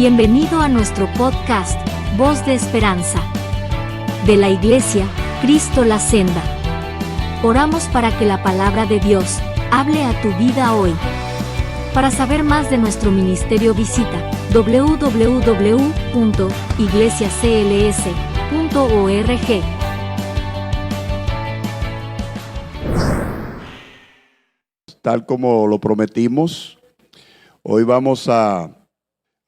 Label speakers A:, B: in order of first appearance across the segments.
A: Bienvenido a nuestro podcast, Voz de Esperanza. De la Iglesia, Cristo la Senda. Oramos para que la palabra de Dios hable a tu vida hoy. Para saber más de nuestro ministerio visita www.iglesiacls.org.
B: Tal como lo prometimos, hoy vamos a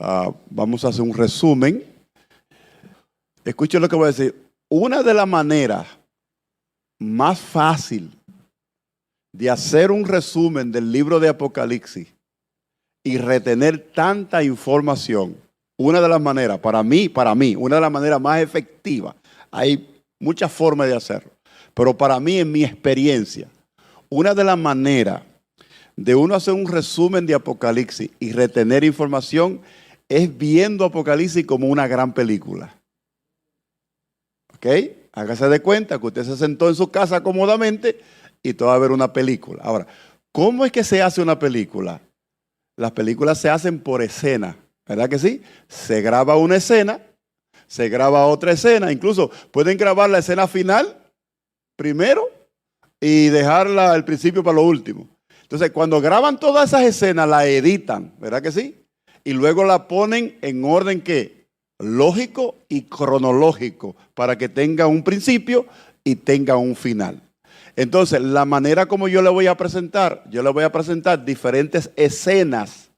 B: hacer un resumen. Escuchen lo que voy a decir. Una de las maneras más fácil de hacer un resumen del libro de Apocalipsis y retener tanta información, una de las maneras, para mí, una de las maneras más efectivas, hay muchas formas de hacerlo, pero para mí, en mi experiencia, una de las maneras de uno hacer un resumen de Apocalipsis y retener información es viendo Apocalipsis como una gran película. ¿Ok? Hágase de cuenta que usted se sentó en su casa cómodamente y todo va a ver una película. Ahora, ¿cómo es que se hace una película? Las películas se hacen por escena, ¿verdad que sí? Se graba una escena, se graba otra escena, incluso pueden grabar la escena final primero y dejarla al principio para lo último. Entonces, cuando graban todas esas escenas, la editan, ¿verdad que sí? Y luego la ponen en orden, ¿qué? Lógico y cronológico, para que tenga un principio y tenga un final. Entonces, la manera como yo le voy a presentar diferentes escenas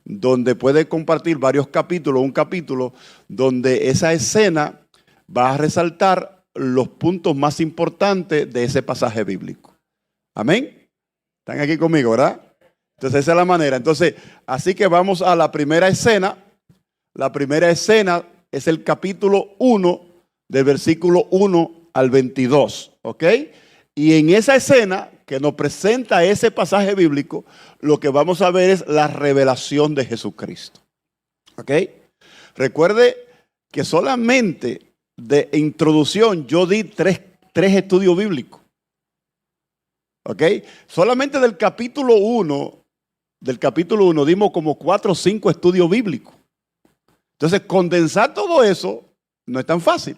B: donde puede compartir varios capítulos, un capítulo donde esa escena va a resaltar los puntos más importantes de ese pasaje bíblico. Amén. ¿Están aquí conmigo, verdad? Entonces esa es la manera. Entonces, así que vamos a la primera escena. La primera escena es el capítulo 1, del versículo 1 al 22. ¿Ok? Y en esa escena que nos presenta ese pasaje bíblico, lo que vamos a ver es la revelación de Jesucristo. ¿Ok? Recuerde que solamente de introducción yo di tres estudios bíblicos. ¿Ok? Solamente del capítulo 1 dimos como 4 o 5 estudios bíblicos. Entonces, condensar todo eso no es tan fácil.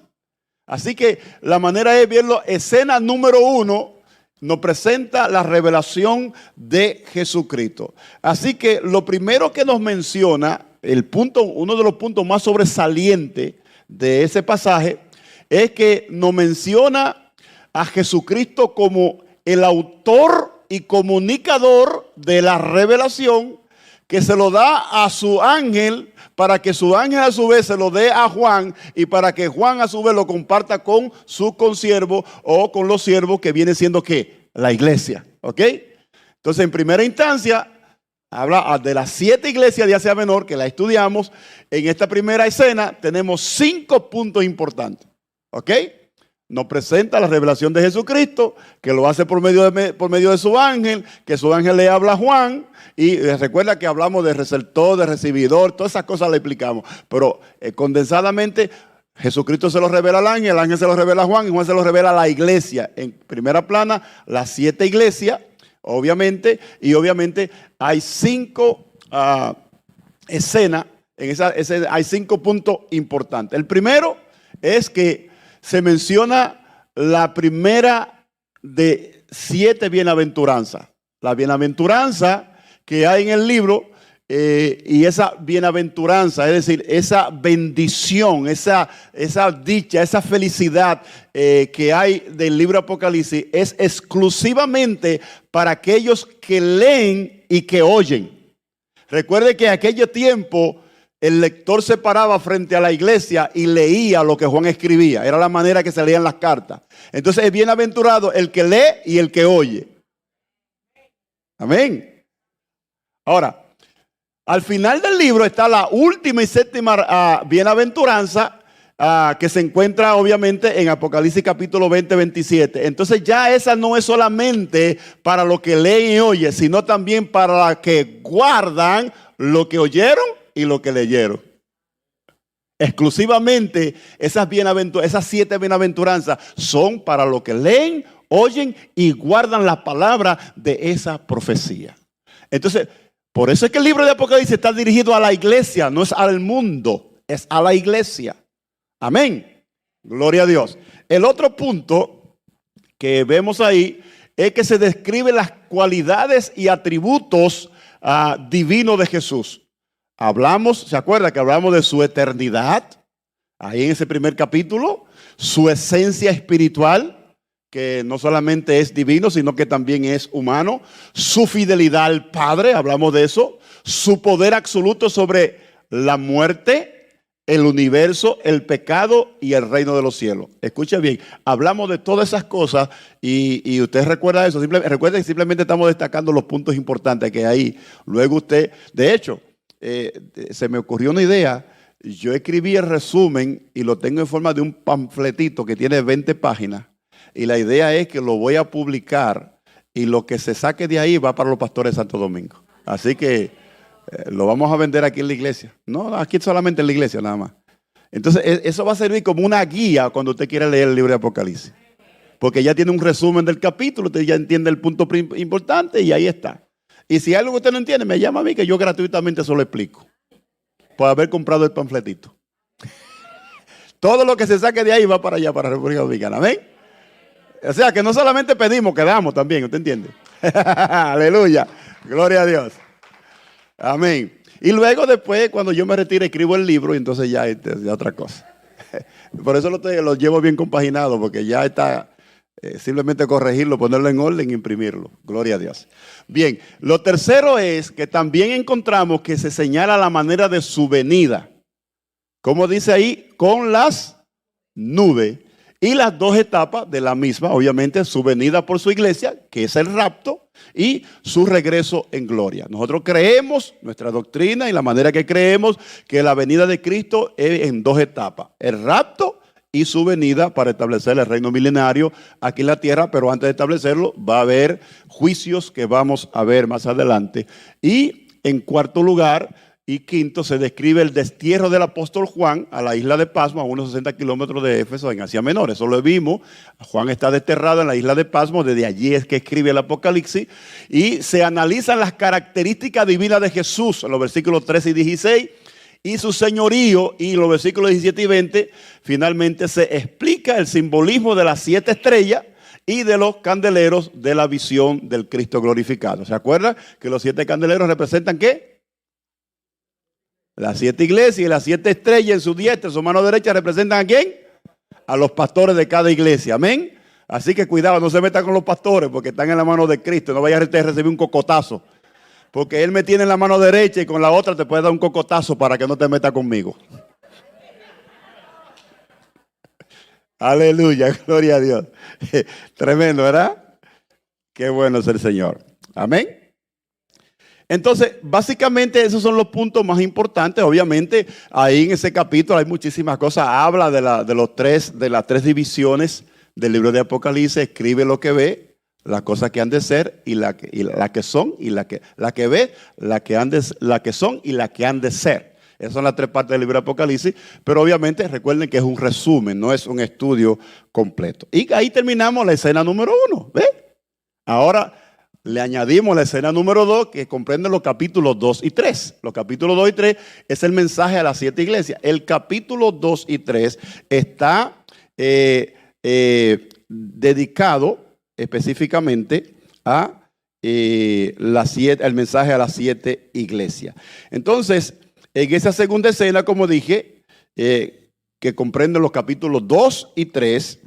B: Así que la manera es verlo. Escena número 1 nos presenta la revelación de Jesucristo. Así que lo primero que nos menciona, uno de los puntos más sobresalientes de ese pasaje, es que nos menciona a Jesucristo como el autor y comunicador de la revelación, que se lo da a su ángel, para que su ángel a su vez se lo dé a Juan, y para que Juan a su vez lo comparta con su consiervo o con los siervos, que viene siendo ¿qué? La iglesia. ¿Ok? Entonces, en primera instancia, habla de las 7 iglesias de Asia Menor que la estudiamos. En esta primera escena tenemos 5 puntos importantes. ¿Ok? Nos presenta la revelación de Jesucristo, que lo hace por medio de su ángel, que su ángel le habla a Juan. Y recuerda que hablamos de receptor, de recibidor, todas esas cosas le explicamos. Pero condensadamente, Jesucristo se lo revela al ángel, el ángel se lo revela a Juan, y Juan se lo revela a la iglesia. En primera plana, las 7 iglesias, obviamente, y obviamente hay 5 escenas, hay 5 puntos importantes. El primero es que se menciona la primera de 7 bienaventuranzas. La bienaventuranza que hay en el libro, y esa bienaventuranza, es decir, esa bendición, esa dicha, esa felicidad que hay del libro Apocalipsis, es exclusivamente para aquellos que leen y que oyen. Recuerde que en aquel tiempo el lector se paraba frente a la iglesia y leía lo que Juan escribía. Era la manera que se leían las cartas. Entonces es bienaventurado el que lee y el que oye. Amén. Ahora, al final del libro está la última y séptima bienaventuranza, que se encuentra obviamente en Apocalipsis capítulo 20, 27. Entonces ya esa no es solamente para los que leen y oyen, sino también para los que guardan lo que oyeron y lo que leyeron. Exclusivamente esas 7 bienaventuranzas son para los que leen, oyen y guardan la palabra de esa profecía. Entonces, Por eso es que el libro de Apocalipsis está dirigido a la iglesia, no es al mundo, es a la iglesia. Amén. Gloria a Dios. El otro punto que vemos ahí es que se describen las cualidades y atributos divinos de Jesús. ¿Se acuerda que hablamos de su eternidad? Ahí en ese primer capítulo, su esencia espiritual, que no solamente es divino, sino que también es humano, su fidelidad al Padre, hablamos de eso, su poder absoluto sobre la muerte, el universo, el pecado y el reino de los cielos. Escuche bien, hablamos de todas esas cosas y usted recuerda eso. Recuerda que simplemente estamos destacando los puntos importantes que hay. Luego usted, de hecho, se me ocurrió una idea. Yo escribí el resumen y lo tengo en forma de un panfletito que tiene 20 páginas. Y la idea es que lo voy a publicar y lo que se saque de ahí va para los pastores de Santo Domingo. Así que lo vamos a vender aquí en la iglesia. No, aquí solamente en la iglesia nada más. Entonces eso va a servir como una guía cuando usted quiera leer el libro de Apocalipsis. Porque ya tiene un resumen del capítulo, usted ya entiende el punto importante y ahí está. Y si hay algo que usted no entiende, me llama a mí que yo gratuitamente se lo explico. Por haber comprado el panfletito. Todo lo que se saque de ahí va para allá, para República Dominicana. ¿Amén? O sea que no solamente pedimos, que damos también, ¿usted entiende? Aleluya. Gloria a Dios. Amén. Y luego después, cuando yo me retire, escribo el libro y entonces ya es otra cosa. Por eso lo llevo bien compaginado, porque ya está simplemente corregirlo, ponerlo en orden e imprimirlo. Gloria a Dios. Bien, lo tercero es que también encontramos que se señala la manera de su venida. Como dice ahí, con las nubes. Y las dos etapas de la misma, obviamente, su venida por su iglesia, que es el rapto, y su regreso en gloria. Nosotros creemos, nuestra doctrina y la manera que creemos, que la venida de Cristo es en dos etapas. El rapto y su venida para establecer el reino milenario aquí en la tierra, pero antes de establecerlo va a haber juicios que vamos a ver más adelante. Y en cuarto lugar y quinto, se describe el destierro del apóstol Juan a la isla de Pasmo, a unos 60 kilómetros de Éfeso, en Asia Menor. Eso lo vimos. Juan está desterrado en la isla de Pasmo, desde allí es que escribe el Apocalipsis. Y se analizan las características divinas de Jesús en los versículos 13 y 16. Y su señorío, y en los versículos 17 y 20, finalmente se explica el simbolismo de las 7 estrellas y de los candeleros de la visión del Cristo glorificado. ¿Se acuerdan que los 7 candeleros representan qué? Las 7 iglesias, y las 7 estrellas en su diestra, en su mano derecha, ¿representan a quién? A los pastores de cada iglesia. Amén. Así que cuidado, no se metan con los pastores porque están en la mano de Cristo. No vayas a recibir un cocotazo. Porque Él me tiene en la mano derecha y con la otra te puede dar un cocotazo para que no te metas conmigo. Aleluya, gloria a Dios. Tremendo, ¿verdad? Qué bueno es el Señor. Amén. Entonces, básicamente esos son los puntos más importantes. Obviamente, ahí en ese capítulo hay muchísimas cosas. Habla de las tres divisiones del libro de Apocalipsis. Escribe lo que ve, las cosas que han de ser y la que son y la que ve, la que son y la que han de ser. Esas son las 3 partes del libro de Apocalipsis. Pero obviamente recuerden que es un resumen, no es un estudio completo. Y ahí terminamos la escena número 1. ¿Ve? Ahora le añadimos la escena número 2, que comprende los capítulos 2 y 3. Los capítulos 2 y 3 es el mensaje a las 7 iglesias. El capítulo 2 y 3 está dedicado específicamente a el mensaje a las 7 iglesias. Entonces, en esa segunda escena, como dije, que comprende los capítulos 2 y 3,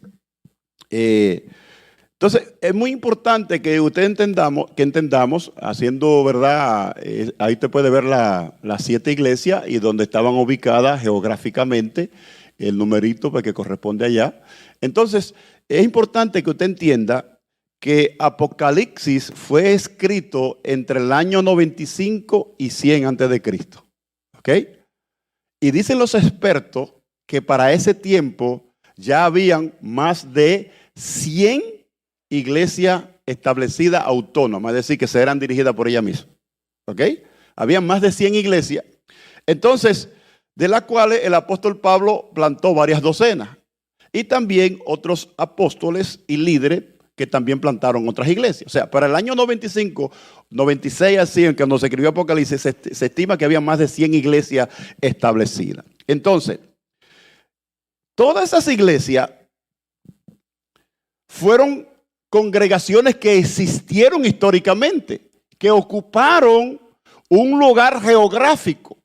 B: entonces, es muy importante que entendamos, haciendo, ¿verdad? Ahí te puede ver las 7 iglesias y donde estaban ubicadas geográficamente, el numerito que corresponde allá. Entonces, es importante que usted entienda que Apocalipsis fue escrito entre el año 95 y 100 antes de Cristo. ¿Ok? Y dicen los expertos que para ese tiempo ya habían más de 100 iglesia establecida autónoma, es decir, que se eran dirigidas por ella misma. ¿Ok? Había más de 100 iglesias. Entonces, de las cuales el apóstol Pablo plantó varias docenas. Y también otros apóstoles y líderes que también plantaron otras iglesias. O sea, para el año 95, 96 así, en cuando se escribió Apocalipsis, se estima que había más de 100 iglesias establecidas. Entonces, todas esas iglesias fueron congregaciones que existieron históricamente, que ocuparon un lugar geográfico,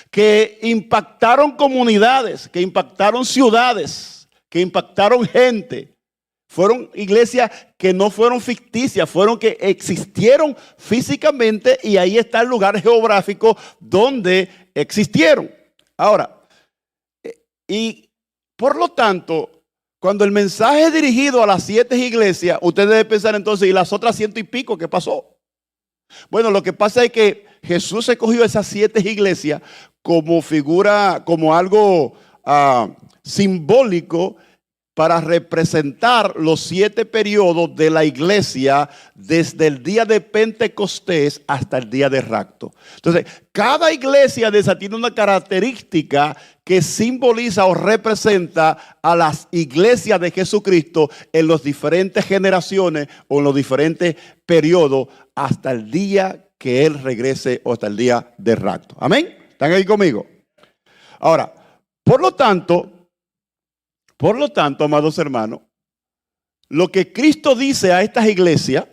B: que impactaron comunidades, que impactaron ciudades, que impactaron gente. Fueron iglesias que no fueron ficticias, fueron que existieron físicamente y ahí está el lugar geográfico donde existieron. Ahora, y por lo tanto, cuando el mensaje es dirigido a las 7 iglesias, usted debe pensar entonces, ¿y las otras 100 y pico qué pasó? Bueno, lo que pasa es que Jesús escogió esas 7 iglesias como figura, como algo simbólico para representar los 7 periodos de la iglesia desde el día de Pentecostés hasta el día de rapto. Entonces, cada iglesia de esa tiene una característica que simboliza o representa a las iglesias de Jesucristo en las diferentes generaciones o en los diferentes periodos hasta el día que Él regrese o hasta el día de rapto. Amén. ¿Están ahí conmigo? Ahora, por lo tanto, amados hermanos, lo que Cristo dice a estas iglesias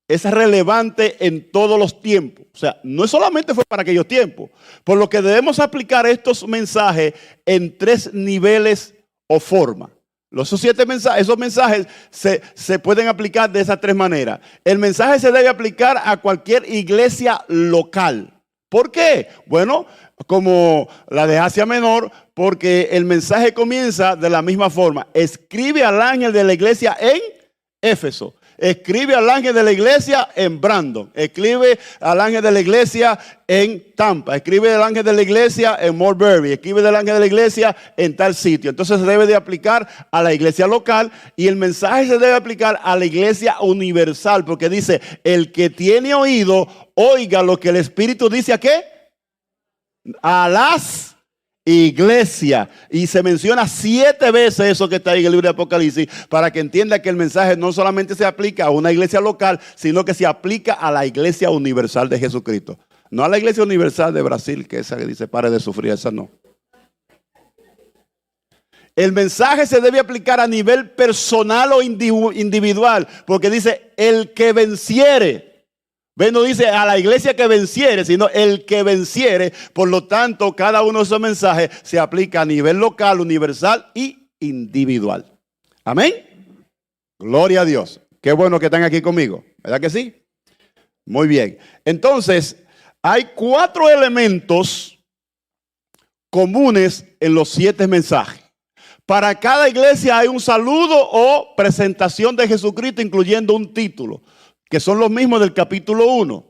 B: es relevante en todos los tiempos. O sea, no solamente fue para aquellos tiempos, por lo que debemos aplicar estos mensajes en 3 niveles o formas. Esos mensajes se pueden aplicar de esas 3 maneras. El mensaje se debe aplicar a cualquier iglesia local. ¿Por qué? Bueno, como la de Asia Menor, porque el mensaje comienza de la misma forma. Escribe al ángel de la iglesia en Éfeso. Escribe al ángel de la iglesia en Brandon. Escribe al ángel de la iglesia en Tampa. Escribe al ángel de la iglesia en Mulberry. Escribe al ángel de la iglesia en tal sitio. Entonces se debe de aplicar a la iglesia local y el mensaje se debe aplicar a la iglesia universal, porque dice, el que tiene oído, oiga lo que el Espíritu dice ¿a qué? A las iglesia, y se menciona 7 veces eso que está ahí en el libro de Apocalipsis, para que entienda que el mensaje no solamente se aplica a una iglesia local, sino que se aplica a la iglesia universal de Jesucristo. No a la iglesia universal de Brasil, que esa que dice pare de sufrir, esa no. El mensaje se debe aplicar a nivel personal o individual, porque dice el que venciere. No dice a la iglesia que venciere, sino el que venciere. Por lo tanto, cada uno de esos mensajes se aplica a nivel local, universal y individual. Amén. Gloria a Dios. Qué bueno que están aquí conmigo. ¿Verdad que sí? Muy bien. Entonces, hay 4 elementos comunes en los 7 mensajes. Para cada iglesia hay un saludo o presentación de Jesucristo, incluyendo un título, que son los mismos del capítulo 1.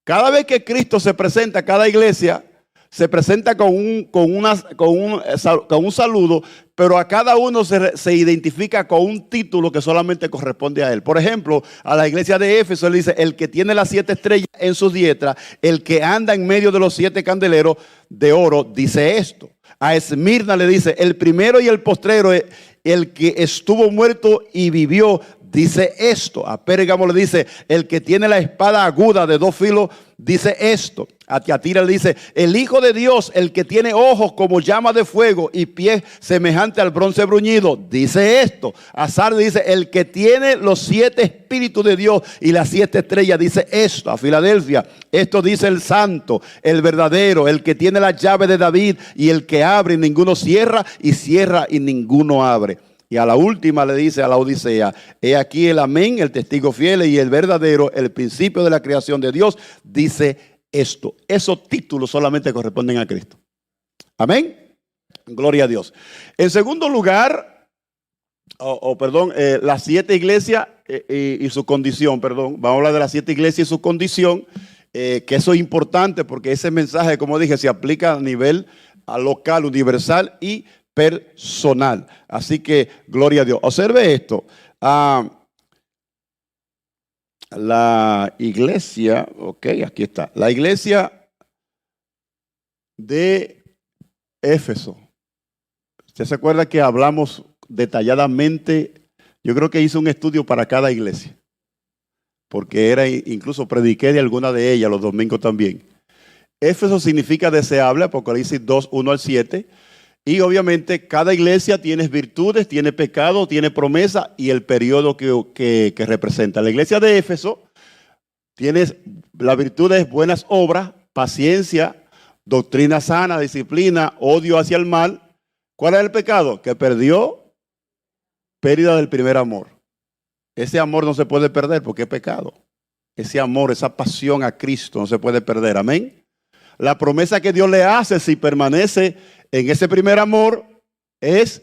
B: Cada vez que Cristo se presenta a cada iglesia, se presenta con un saludo, pero a cada uno se identifica con un título que solamente corresponde a él. Por ejemplo, a la iglesia de Éfeso él dice, el que tiene las 7 estrellas en sus diestras, el que anda en medio de los 7 candeleros de oro, dice esto. A Esmirna le dice, el primero y el postrero, el que estuvo muerto y vivió, dice esto. A Pérgamo le dice, el que tiene la espada aguda de 2 filos, dice esto. A Tiatira le dice, el Hijo de Dios, el que tiene ojos como llama de fuego y pies semejante al bronce bruñido, dice esto. A Sardes dice, el que tiene los 7 espíritus de Dios y las 7 estrellas, dice esto. A Filadelfia, esto dice el santo, el verdadero, el que tiene la llave de David y el que abre y ninguno cierra y ninguno abre. Y a la última le dice a la Odisea, he aquí el amén, el testigo fiel y el verdadero, el principio de la creación de Dios, dice esto. Esos títulos solamente corresponden a Cristo. Amén. Gloria a Dios. En segundo lugar, las 7 iglesias y su condición, vamos a hablar de las 7 iglesias y su condición, que eso es importante porque ese mensaje, como dije, se aplica a nivel local, universal y personal. Así que, gloria a Dios. Observe esto. La iglesia, aquí está. La iglesia de Éfeso. ¿Usted se acuerda que hablamos detalladamente Yo creo que hice un estudio para cada iglesia, porque incluso prediqué de alguna de ellas los domingos también. Éfeso significa deseable, Apocalipsis 2, 1 al 7. Y obviamente cada iglesia tiene virtudes, tiene pecado, tiene promesa y el periodo que representa. La iglesia de Éfeso tiene las virtudes, buenas obras, paciencia, doctrina sana, disciplina, odio hacia el mal. ¿Cuál es el pecado? Que perdió, pérdida del primer amor. Ese amor no se puede perder porque es pecado. Ese amor, esa pasión a Cristo no se puede perder. Amén. La promesa que Dios le hace si permanece en ese primer amor es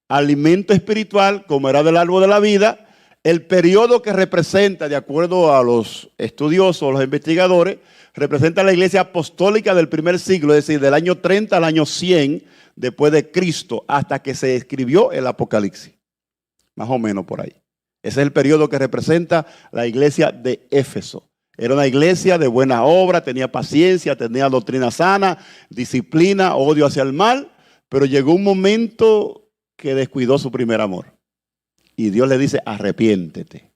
B: alimento espiritual, comerá del árbol de la vida. El periodo que representa, de acuerdo a los estudiosos, los investigadores, representa la iglesia apostólica del primer siglo, es decir, del año 30 al año 100 después de Cristo, hasta que se escribió el Apocalipsis. Más o menos por ahí. Ese es el periodo que representa la iglesia de Éfeso. Era una iglesia de buena obra, tenía paciencia, tenía doctrina sana, disciplina, odio hacia el mal, pero llegó un momento que descuidó su primer amor. Y Dios le dice, arrepiéntete.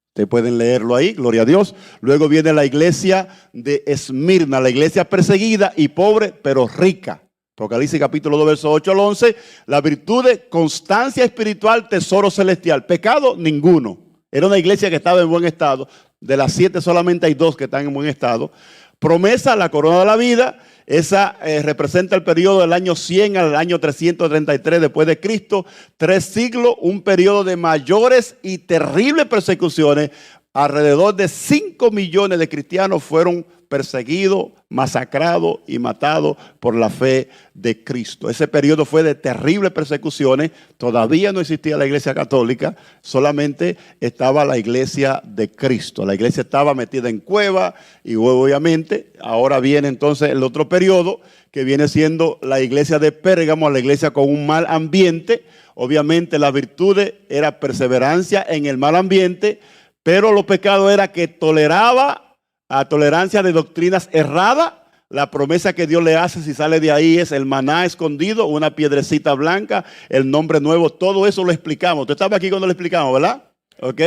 B: Ustedes pueden leerlo ahí, gloria a Dios. Luego viene la iglesia de Esmirna, la iglesia perseguida y pobre, pero rica. Apocalipsis capítulo 2, verso 8 al 11. La virtud de constancia espiritual, tesoro celestial. Pecado, ninguno. Era una iglesia que estaba en buen estado. De las 7 solamente hay 2 que están en buen estado. Promesa, la corona de la vida. Esa representa el periodo del año 100 al año 333 después de Cristo. 3 siglos, un periodo de mayores y terribles persecuciones. Alrededor de 5 millones de cristianos fueron perseguidos, masacrados y matados por la fe de Cristo. Ese periodo fue de terribles persecuciones. Todavía no existía la iglesia católica, solamente estaba la iglesia de Cristo. La iglesia estaba metida en cueva y obviamente ahora viene entonces el otro periodo que viene siendo la iglesia de Pérgamo, la iglesia con un mal ambiente. Obviamente la virtud era perseverancia en el mal ambiente, pero los pecados era que toleraba a tolerancia de doctrinas erradas. La promesa que Dios le hace si sale de ahí es el maná escondido, una piedrecita blanca, el nombre nuevo, todo eso lo explicamos. Usted estaba aquí cuando lo explicamos, ¿verdad? ¿Ok?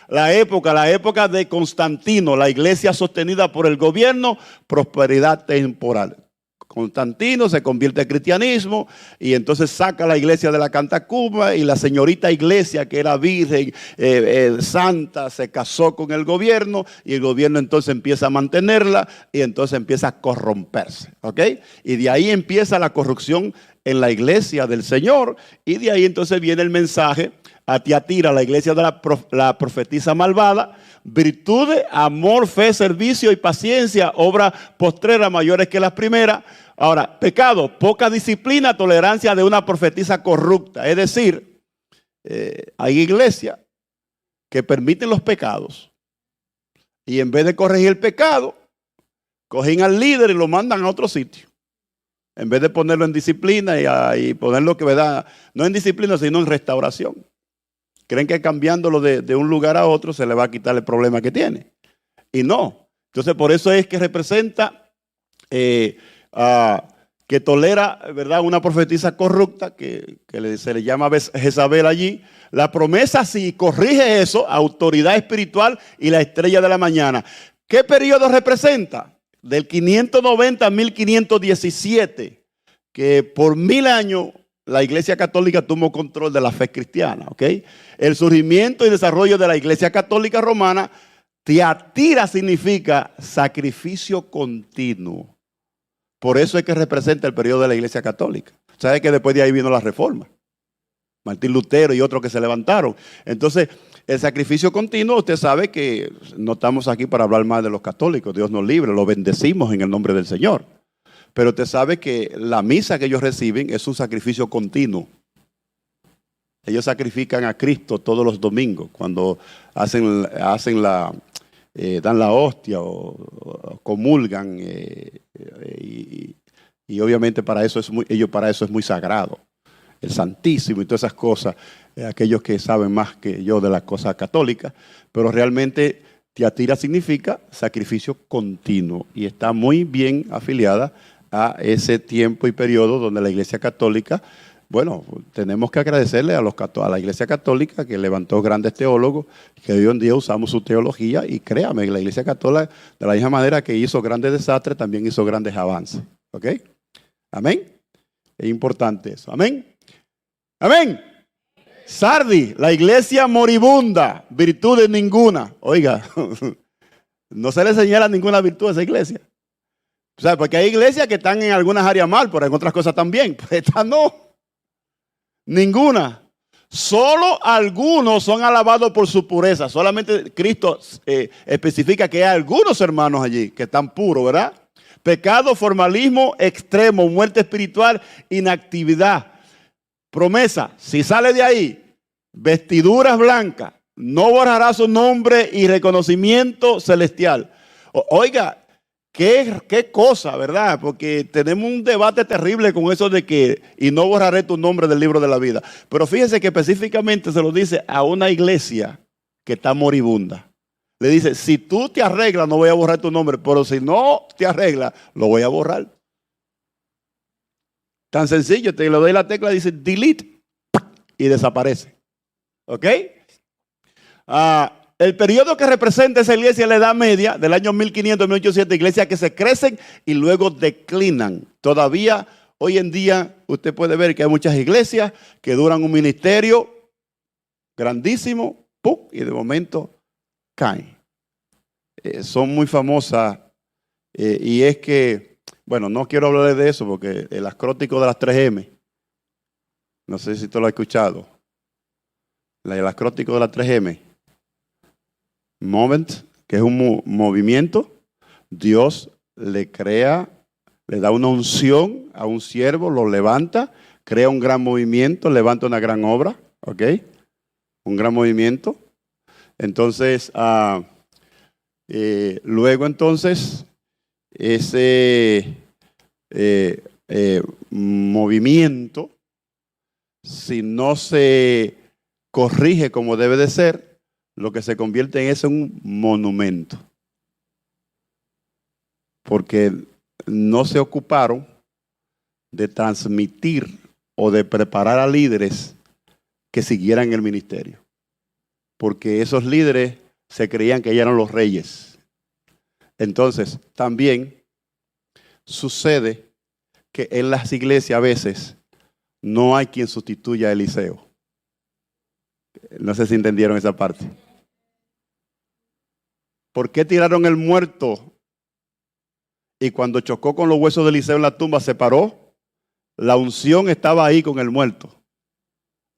B: La época de Constantino, la iglesia sostenida por el gobierno, prosperidad temporal. Constantino se convierte al cristianismo y entonces saca la iglesia de la Catacumbas y la señorita iglesia que era virgen, santa, se casó con el gobierno y el gobierno entonces empieza a mantenerla y entonces empieza a corromperse. ¿Ok? Y de ahí empieza la corrupción en la iglesia del Señor y de ahí entonces viene el mensaje a Tiatira, la iglesia de la profetisa malvada. Virtudes, amor, fe, servicio y paciencia, obras postreras mayores que las primeras. Ahora, pecado, poca disciplina, tolerancia de una profetisa corrupta. Es decir, hay iglesias que permiten los pecados y en vez de corregir el pecado, cogen al líder y lo mandan a otro sitio. En vez de ponerlo en disciplina y ponerlo que verdad, no en disciplina, sino en restauración. Creen que cambiándolo de un lugar a otro se le va a quitar el problema que tiene. Y no. Entonces por eso es que representa que tolera, ¿verdad?, una profetisa corrupta que se le llama Jezabel allí. La promesa, si corrige eso, autoridad espiritual y la estrella de la mañana. ¿Qué periodo representa? Del 590 a 1517, que por 1000 años la iglesia católica tomó control de la fe cristiana, ¿ok? El surgimiento y desarrollo de la iglesia católica romana. Tiatira significa sacrificio continuo. Por eso es que representa el periodo de la iglesia católica. ¿Sabe que después de ahí vino la reforma? Martín Lutero y otros que se levantaron. Entonces, el sacrificio continuo, usted sabe que no estamos aquí para hablar más de los católicos. Dios nos libre, los bendecimos en el nombre del Señor. Pero usted sabe que la misa que ellos reciben es un sacrificio continuo. Ellos sacrifican a Cristo todos los domingos cuando dan la hostia o comulgan y obviamente para eso es muy sagrado. El Santísimo y todas esas cosas, aquellos que saben más que yo de las cosas católicas, pero realmente Tiatira significa sacrificio continuo y está muy bien afiliada a ese tiempo y periodo donde la iglesia católica Bueno, tenemos que agradecerle a la Iglesia Católica que levantó grandes teólogos, que hoy en día usamos su teología y créame, la Iglesia Católica, de la misma manera que hizo grandes desastres, también hizo grandes avances. ¿Ok? Amén. Es importante eso. Amén. Amén. Sardi, la iglesia moribunda, virtudes ninguna. Oiga, no se le señala ninguna virtud a esa iglesia. O sea, porque hay iglesias que están en algunas áreas mal, pero en otras cosas también. Pues esta no. Ninguna. Solo algunos son alabados por su pureza. Solamente Cristo especifica que hay algunos hermanos allí que están puros, ¿verdad? Pecado, formalismo extremo, muerte espiritual, inactividad. Promesa, si sale de ahí, vestiduras blancas, no borrará su nombre y reconocimiento celestial. Oiga, qué cosa, ¿verdad? Porque tenemos un debate terrible con eso de que, y no borraré tu nombre del libro de la vida. Pero fíjese que específicamente se lo dice a una iglesia que está moribunda. Le dice, si tú te arreglas, no voy a borrar tu nombre, pero si no te arreglas, lo voy a borrar. Tan sencillo, te le doy la tecla, dice delete y desaparece. ¿Ok? El periodo que representa esa iglesia es la Edad Media, del año 1500 a 1800, iglesias que se crecen y luego declinan. Todavía, hoy en día, usted puede ver que hay muchas iglesias que duran un ministerio grandísimo, ¡pum! Y de momento caen. Son muy famosas y es que, bueno, no quiero hablar de eso porque el acróstico de las 3M, no sé si tú lo has escuchado, el acróstico de las 3M, Moment, que es un movimiento, Dios le crea, le da una unción a un siervo, lo levanta, crea un gran movimiento, levanta una gran obra, ¿ok? Un gran movimiento. Entonces, luego entonces, ese movimiento, si no se corrige como debe de ser, lo que se convierte en eso es un monumento. Porque no se ocuparon de transmitir o de preparar a líderes que siguieran el ministerio. Porque esos líderes se creían que eran los reyes. Entonces, también sucede que en las iglesias a veces no hay quien sustituya a Eliseo. No sé si entendieron esa parte. ¿Por qué tiraron el muerto? Y cuando chocó con los huesos de Eliseo en la tumba se paró. La unción estaba ahí con el muerto.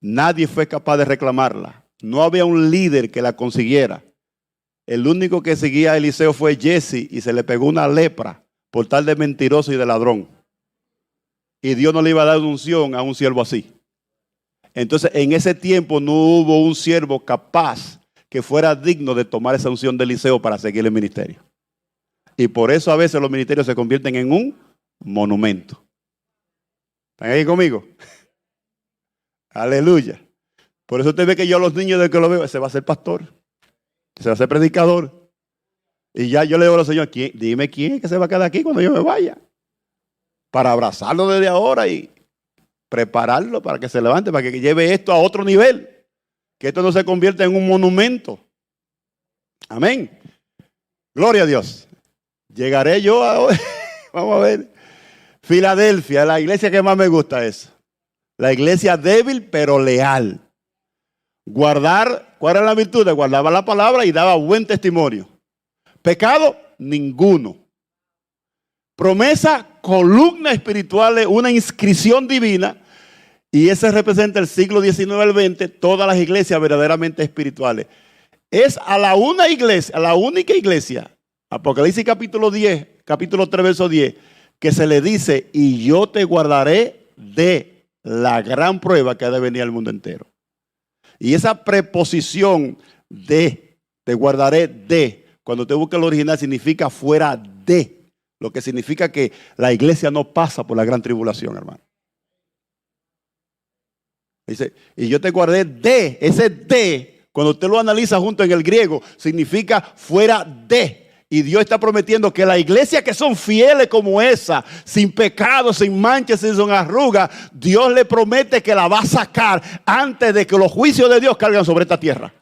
B: Nadie fue capaz de reclamarla. No había un líder que la consiguiera. El único que seguía a Eliseo fue Jesse y se le pegó una lepra por tal de mentiroso y de ladrón. Y Dios no le iba a dar unción a un siervo así. Entonces, en ese tiempo no hubo un siervo capaz que fuera digno de tomar esa unción de Eliseo para seguir el ministerio. Y por eso a veces los ministerios se convierten en un monumento. ¿Están ahí conmigo? Aleluya. Por eso usted ve que yo a los niños de que lo veo, ese va a ser pastor, ese va a ser predicador. Y ya yo le digo a los señores, dime quién es que se va a quedar aquí cuando yo me vaya. Para abrazarlo desde ahora y prepararlo para que se levante, para que lleve esto a otro nivel. Que esto no se convierta en un monumento. Amén. Gloria a Dios. Llegaré yo a... Vamos a ver. Filadelfia, la iglesia que más me gusta es. La iglesia débil pero leal. Guardar, ¿cuál era la virtud? Guardaba la palabra y daba buen testimonio. Pecado, ninguno. Promesa, columna espiritual, una inscripción divina. Y ese representa el siglo XIX al XX, todas las iglesias verdaderamente espirituales. Es a la única iglesia, Apocalipsis capítulo 10, capítulo 3, verso 10, que se le dice, y yo te guardaré de la gran prueba que ha de venir al mundo entero. Y esa preposición de, te guardaré de, cuando te busca el original significa fuera de, lo que significa que la iglesia no pasa por la gran tribulación, hermano. Dice, y yo te guardé de, ese de, cuando usted lo analiza junto en el griego, significa fuera de, Y Dios está prometiendo que la iglesia que son fieles como esa, sin pecado, sin manchas, sin arrugas, Dios le promete que la va a sacar antes de que los juicios de Dios caigan sobre esta tierra.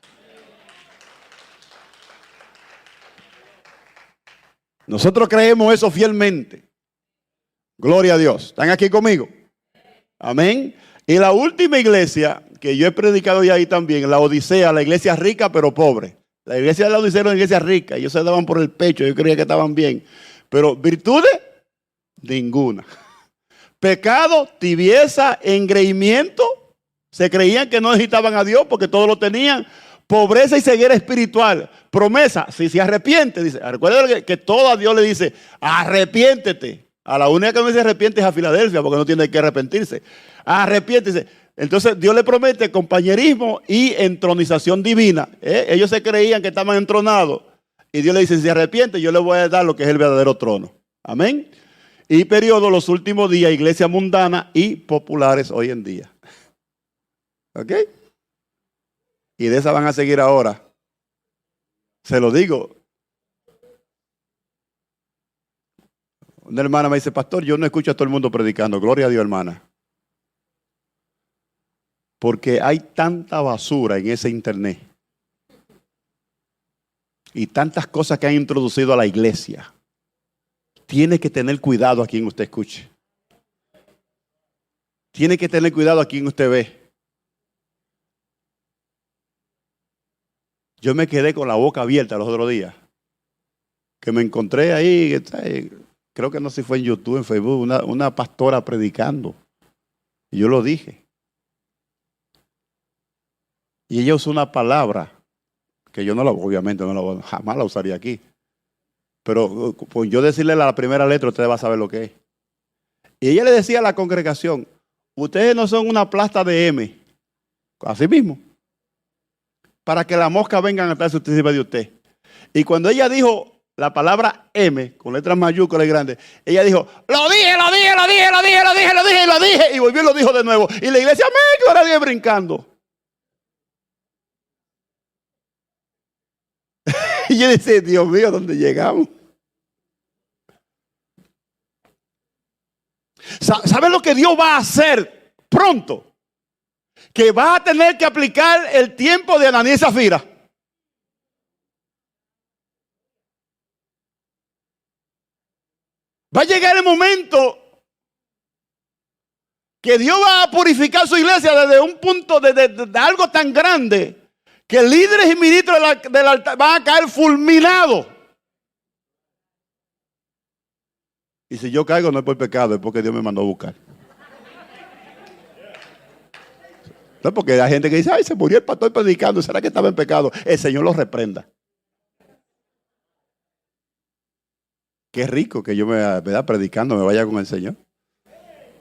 B: Nosotros creemos eso fielmente. Gloria a Dios. ¿Están aquí conmigo? Amén. Y la última iglesia que yo he predicado ya ahí también, la Odisea, la iglesia rica pero pobre. La iglesia de la Odisea era una iglesia rica. Ellos se daban por el pecho. Yo creía que estaban bien. Pero virtudes, ninguna. Pecado, tibieza, engreimiento. Se creían que no necesitaban a Dios porque todo lo tenían. Pobreza y ceguera espiritual. Promesa, si se arrepiente, dice. Recuerda que todo a Dios le dice, arrepiéntete. A la única que no se arrepiente es a Filadelfia porque no tiene que arrepentirse. Arrepiéntese. Entonces Dios le promete compañerismo y entronización divina. Ellos se creían que estaban entronados. Y Dios le dice, si se arrepiente, yo le voy a dar lo que es el verdadero trono. Amén. Y periodo, los últimos días, iglesia mundana y populares hoy en día. ¿Ok? Y de esa van a seguir ahora. Se lo digo. Una hermana me dice, pastor, yo no escucho a todo el mundo predicando. Gloria a Dios, hermana. Porque hay tanta basura en ese internet. Y tantas cosas que han introducido a la iglesia. Tiene que tener cuidado a quien usted escuche. Tiene que tener cuidado a quien usted ve. Yo me quedé con la boca abierta los otros días. Que me encontré ahí, creo que no sé si fue en YouTube, en Facebook, una pastora predicando. Y yo lo dije. Y ella usó una palabra que yo obviamente jamás la usaría aquí. Pero pues yo decirle la primera letra, usted va a saber lo que es. Y ella le decía a la congregación, ustedes no son una plasta de M, así mismo, para que las moscas vengan a estar encima de usted. Y cuando ella dijo la palabra M, con letras mayúsculas y grandes, ella dijo, lo dije, y volvió y lo dijo de nuevo. Y la iglesia, amén, ahora viene brincando. Y yo decía, Dios mío, ¿dónde llegamos? ¿Sabe lo que Dios va a hacer pronto? Que va a tener que aplicar el tiempo de Ananías y Zafira. Va a llegar el momento que Dios va a purificar su iglesia desde un punto de algo tan grande que líderes y ministros del altar van a caer fulminados. Y si yo caigo no es por pecado, es porque Dios me mandó a buscar. No, porque hay gente que dice, ay, se murió el pastor predicando, ¿será que estaba en pecado? El Señor los reprenda. Qué rico que yo me vaya predicando, me vaya con el Señor.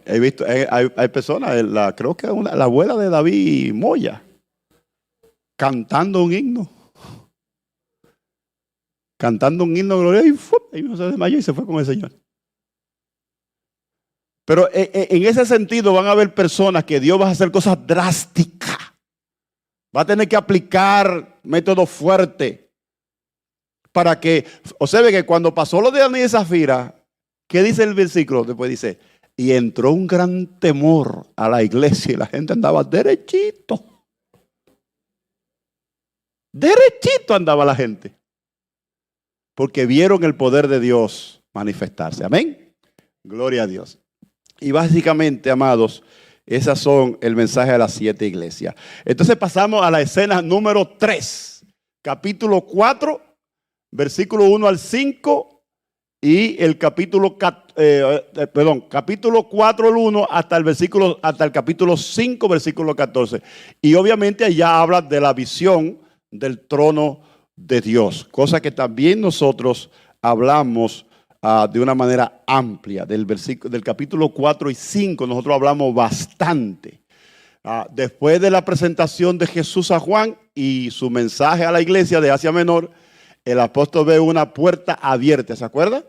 B: He visto, hay personas, creo que la abuela de David Moya, cantando un himno. Cantando un himno de gloria y se desmayó y se fue con el Señor. Pero en ese sentido van a haber personas que Dios va a hacer cosas drásticas. Va a tener que aplicar métodos fuertes para que, observe que cuando pasó lo de Ananías y Zafira, ¿qué dice el versículo? Después dice, y entró un gran temor a la iglesia y la gente andaba derechito. Derechito andaba la gente. Porque vieron el poder de Dios manifestarse. Amén. Gloria a Dios. Y básicamente, amados, esas son el mensaje de las 7 iglesias. Entonces pasamos a la escena número 3. Capítulo 4, versículo 1 al 5. Y el capítulo 4, el 1 hasta el capítulo 5, versículo 14. Y obviamente allá habla de la visión del trono de Dios. Cosa que también nosotros hablamos de una manera amplia. Del capítulo 4 y 5 nosotros hablamos bastante. Después de la presentación de Jesús a Juan y su mensaje a la iglesia de Asia Menor, el apóstol ve una puerta abierta, ¿se acuerda?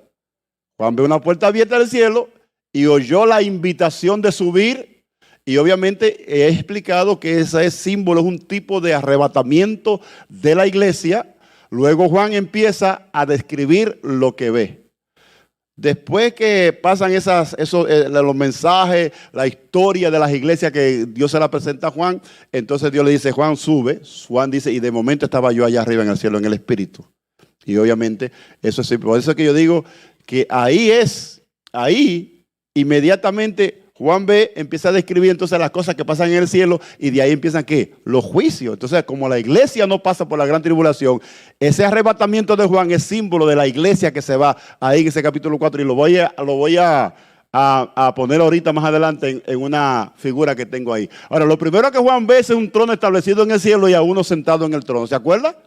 B: Juan ve una puerta abierta del cielo y oyó la invitación de subir. Y obviamente he explicado que ese símbolo es un tipo de arrebatamiento de la iglesia Luego Juan empieza a describir lo que ve. Después que pasan los mensajes, la historia de las iglesias que Dios se la presenta a Juan, entonces Dios le dice, Juan sube. Juan dice, y de momento estaba yo allá arriba en el cielo, en el Espíritu. Y obviamente, eso es por eso que yo digo que ahí inmediatamente Juan ve, empieza a describir entonces las cosas que pasan en el cielo y de ahí empiezan ¿qué? Los juicios. Entonces, como la iglesia no pasa por la gran tribulación, ese arrebatamiento de Juan es símbolo de la iglesia que se va ahí en ese capítulo 4 y lo voy a poner ahorita más adelante en una figura que tengo ahí. Ahora, lo primero que Juan ve es un trono establecido en el cielo y a uno sentado en el trono. ¿Se acuerda?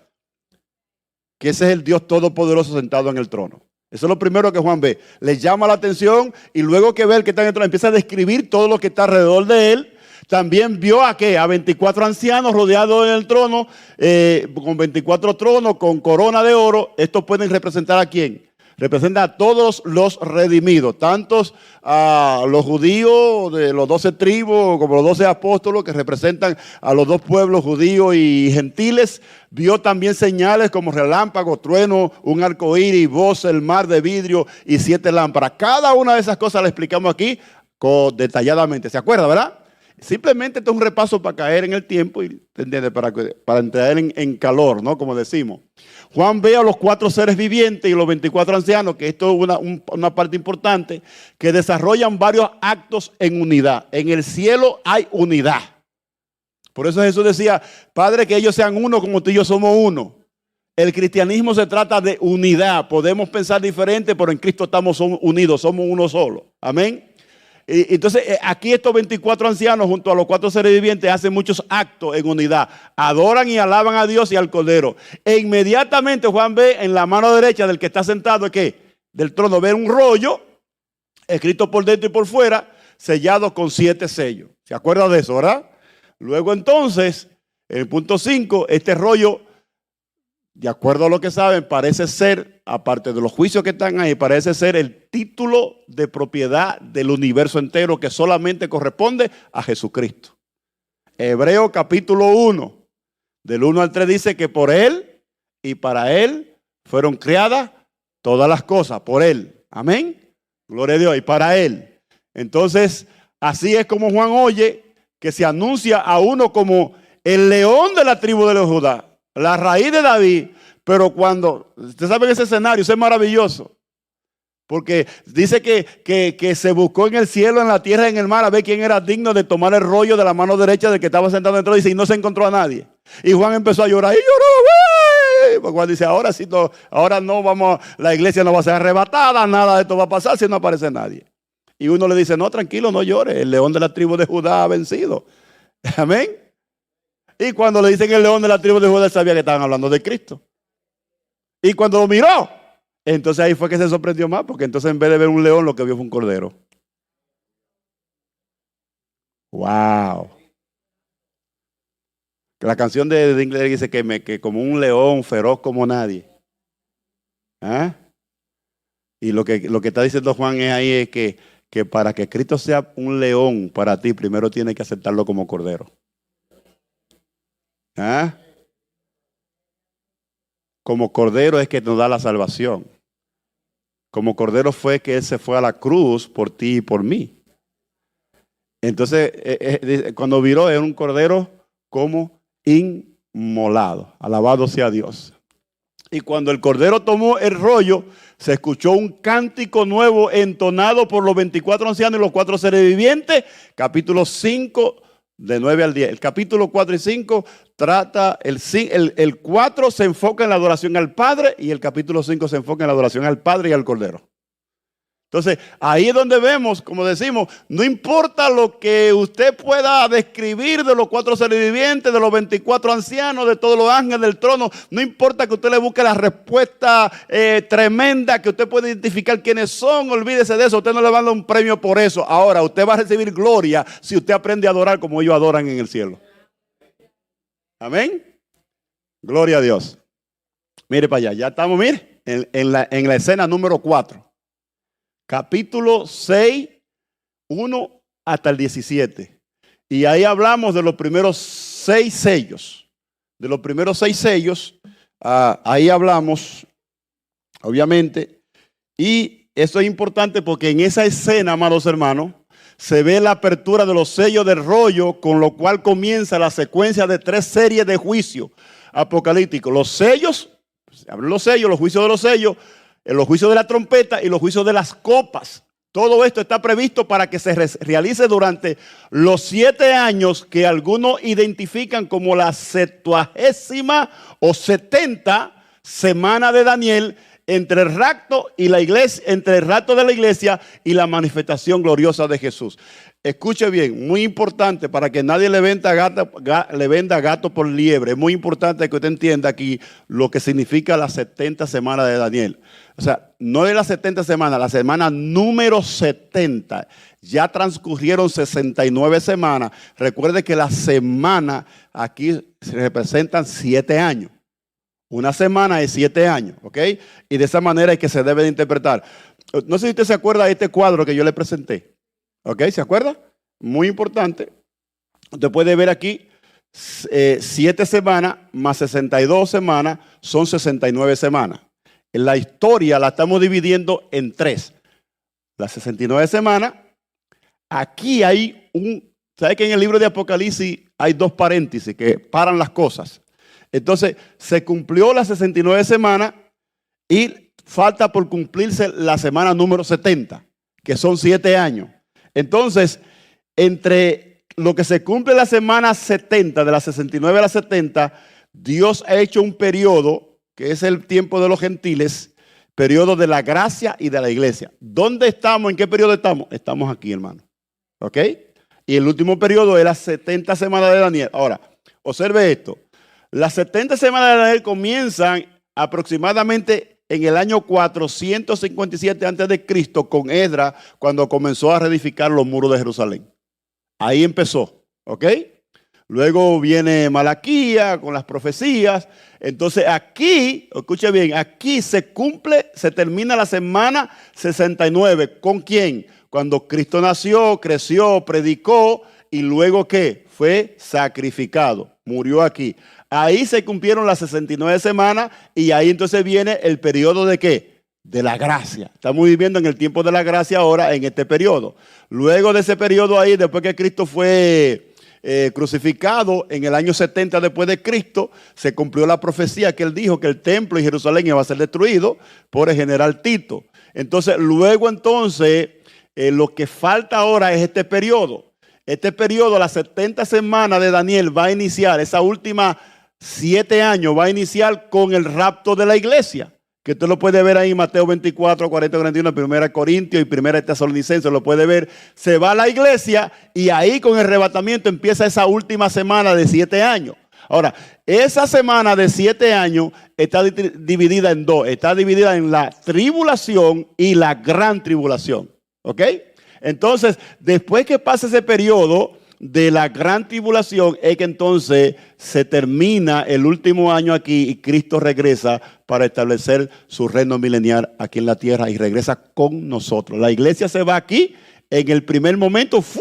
B: Que ese es el Dios Todopoderoso sentado en el trono. Eso es lo primero que Juan ve. Le llama la atención y luego que ve el que está en el trono, empieza a describir todo lo que está alrededor de él. También vio a 24 ancianos rodeados en el trono, con 24 tronos, con corona de oro. Estos pueden representar ¿a quién? Representa a todos los redimidos, tantos a los judíos de los 12 tribus como los 12 apóstolos que representan a los dos pueblos judíos y gentiles. Vio también señales como relámpago, trueno, un arco iris, voz, el mar de vidrio y 7 lámparas. Cada una de esas cosas la explicamos aquí detalladamente. ¿Se acuerda, verdad? Simplemente esto es un repaso para caer en el tiempo y para entrar en calor, ¿no? Como decimos. Juan ve a los 4 seres vivientes y los 24 ancianos, que esto es una parte importante, que desarrollan varios actos en unidad. En el cielo hay unidad. Por eso Jesús decía, Padre, que ellos sean uno como tú y yo somos uno. El cristianismo se trata de unidad. Podemos pensar diferente, pero en Cristo estamos unidos, somos uno solo. Amén. Entonces aquí estos 24 ancianos junto a los 4 seres vivientes hacen muchos actos en unidad. Adoran y alaban a Dios y al Cordero. E inmediatamente Juan ve en la mano derecha del que está sentado, ¿qué? Del trono, ve un rollo escrito por dentro y por fuera, sellado con 7 sellos. ¿Se acuerda de eso, verdad? Luego entonces, en el punto 5, este rollo, de acuerdo a lo que saben, parece ser, aparte de los juicios que están ahí, parece ser el título de propiedad del universo entero que solamente corresponde a Jesucristo. Hebreo capítulo 1, del 1 al 3 dice que por Él y para Él fueron creadas todas las cosas, por Él. Amén. Gloria a Dios, y para Él. Entonces, así es como Juan oye que se anuncia a uno como el león de la tribu de los Judá. La raíz de David, pero cuando, usted sabe ese escenario, eso es maravilloso, porque dice que se buscó en el cielo, en la tierra, en el mar, a ver quién era digno de tomar el rollo de la mano derecha del que estaba sentado dentro, dice, y no se encontró a nadie. Y Juan empezó a llorar, y lloró, porque Juan dice, ahora sí, ahora no vamos, la iglesia no va a ser arrebatada, nada de esto va a pasar si no aparece nadie. Y uno le dice, no, tranquilo, no llore, el león de la tribu de Judá ha vencido. Amén. Y cuando le dicen el león de la tribu de Judá, él sabía que estaban hablando de Cristo. Y cuando lo miró, entonces ahí fue que se sorprendió más, porque entonces en vez de ver un león, lo que vio fue un cordero. Wow. La canción de inglés dice que como un león feroz como nadie. ¿Ah? Y lo que está diciendo Juan es ahí es que para que Cristo sea un león para ti, primero tienes que aceptarlo como cordero. ¿Ah? Como cordero es que nos da la salvación. Como cordero fue que Él se fue a la cruz por ti y por mí. Entonces, cuando viró, era un cordero como inmolado. Alabado sea Dios. Y cuando el cordero tomó el rollo, se escuchó un cántico nuevo entonado por los 24 ancianos y los 4 seres vivientes. Capítulo 5, de 9 al 10. El capítulo 4 y 5 trata, el 4 se enfoca en la adoración al Padre y el capítulo 5 se enfoca en la adoración al Padre y al Cordero. Entonces, ahí es donde vemos, como decimos, no importa lo que usted pueda describir de los 4 seres vivientes, de los 24 ancianos, de todos los ángeles del trono, no importa que usted le busque la respuesta tremenda, que usted pueda identificar quiénes son, olvídese de eso, usted no le va a dar un premio por eso. Ahora, usted va a recibir gloria si usted aprende a adorar como ellos adoran en el cielo. Amén. Gloria a Dios. Mire para allá, ya estamos, mire, en la escena número 4. Capítulo 6, 1 hasta el 17. Y ahí hablamos de los primeros 6 sellos. De los primeros 6 sellos, ahí hablamos, obviamente, y eso es importante porque en esa escena, amados hermanos, se ve la apertura de los sellos del rollo, con lo cual comienza la secuencia de 3 series de juicios apocalípticos. Los sellos, se abren los sellos, los juicios de los sellos, los juicios de la trompeta y los juicios de las copas. Todo esto está previsto para que se realice durante los 7 años que algunos identifican como la 70ª o 70 semana de Daniel, entre el rapto y la iglesia, entre el rapto de la iglesia y la manifestación gloriosa de Jesús. Escuche bien, muy importante para que nadie le venda gato por liebre. Es muy importante que usted entienda aquí lo que significa las 70 semanas de Daniel. O sea, no de las 70 semanas, la semana número 70. Ya transcurrieron 69 semanas. Recuerde que la semana aquí se representan 7 años. Una semana es 7 años, ¿ok? Y de esa manera es que se debe de interpretar. No sé si usted se acuerda de este cuadro que yo le presenté. ¿Ok? ¿Se acuerda? Muy importante. Usted puede ver aquí 7 semanas más 62 semanas son 69 semanas. En la historia la estamos dividiendo en 3. Las 69 semanas. Aquí hay ¿sabe que en el libro de Apocalipsis hay 2 paréntesis que paran las cosas? Entonces, se cumplió las 69 semanas y falta por cumplirse la semana número 70, que son 7 años. Entonces, entre lo que se cumple la semana 70, de las 69 a las 70, Dios ha hecho un periodo, que es el tiempo de los gentiles, periodo de la gracia y de la iglesia. ¿Dónde estamos? ¿En qué periodo estamos? Estamos aquí, hermano. ¿Ok? Y el último periodo es las 70 semanas de Daniel. Ahora, observe esto. Las 70 semanas de Daniel comienzan aproximadamente en el año 457 a.C. con Esdras, cuando comenzó a reedificar los muros de Jerusalén. Ahí empezó, ¿ok? Luego viene Malaquía con las profecías. Entonces aquí, escuche bien, aquí se termina la semana 69. ¿Con quién? Cuando Cristo nació, creció, predicó y luego ¿qué? Fue sacrificado, murió aquí. Ahí se cumplieron las 69 semanas y ahí entonces viene el periodo de ¿qué? De la gracia. Estamos viviendo en el tiempo de la gracia ahora en este periodo. Luego de ese periodo ahí, después que Cristo fue crucificado en el año 70 después de Cristo, se cumplió la profecía que él dijo que el templo en Jerusalén iba a ser destruido por el general Tito. Entonces, luego lo que falta ahora es este periodo. Este periodo, las 70 semanas de Daniel va a iniciar, esa última 7 años va a iniciar con el rapto de la iglesia, que usted lo puede ver ahí en Mateo 24, 40, 41, 1 Corintios y 1 Tesalonicenses, lo puede ver. Se va a la iglesia y ahí con el arrebatamiento empieza esa última semana de 7 años. Ahora, esa semana de 7 años está dividida en 2. Está dividida en la tribulación y la gran tribulación. ¿Ok? Entonces, después que pasa ese periodo de la gran tribulación, es que entonces se termina el último año aquí y Cristo regresa para establecer su reino milenial aquí en la tierra y regresa con nosotros. La iglesia se va aquí en el primer momento. ¡Fup!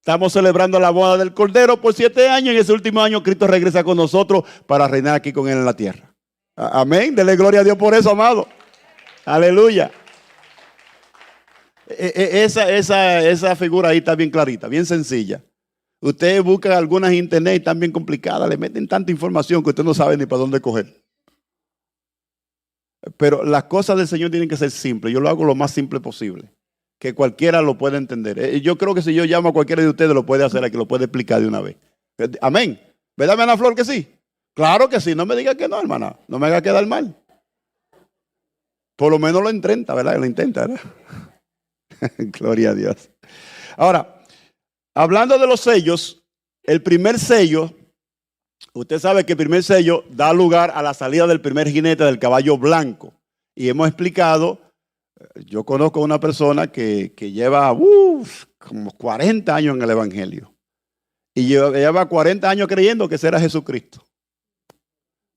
B: Estamos celebrando la boda del Cordero por 7 años y en ese último año Cristo regresa con nosotros para reinar aquí con él en la tierra. Amén. Dele gloria a Dios por eso, amado. Aleluya. Esa figura ahí está bien clarita, bien sencilla. Ustedes buscan algunas en internet y están bien complicadas, le meten tanta información que usted no sabe ni para dónde coger. Pero las cosas del Señor tienen que ser simples. Yo lo hago lo más simple posible, que cualquiera lo pueda entender. Yo creo que si yo llamo a cualquiera de ustedes lo puede hacer, aquí lo puede explicar de una vez. Amén. ¿Verdad, hermana Flor, que sí? Claro que sí. No me diga que no, hermana. No me haga quedar mal. Por lo menos lo intenta, ¿verdad? Lo intenta, ¿verdad? Gloria a Dios. Ahora, hablando de los sellos, el primer sello, usted sabe que el primer sello da lugar a la salida del primer jinete del caballo blanco. Y hemos explicado, yo conozco a una persona que lleva como 40 años en el Evangelio. Y lleva 40 años creyendo que ese era Jesucristo.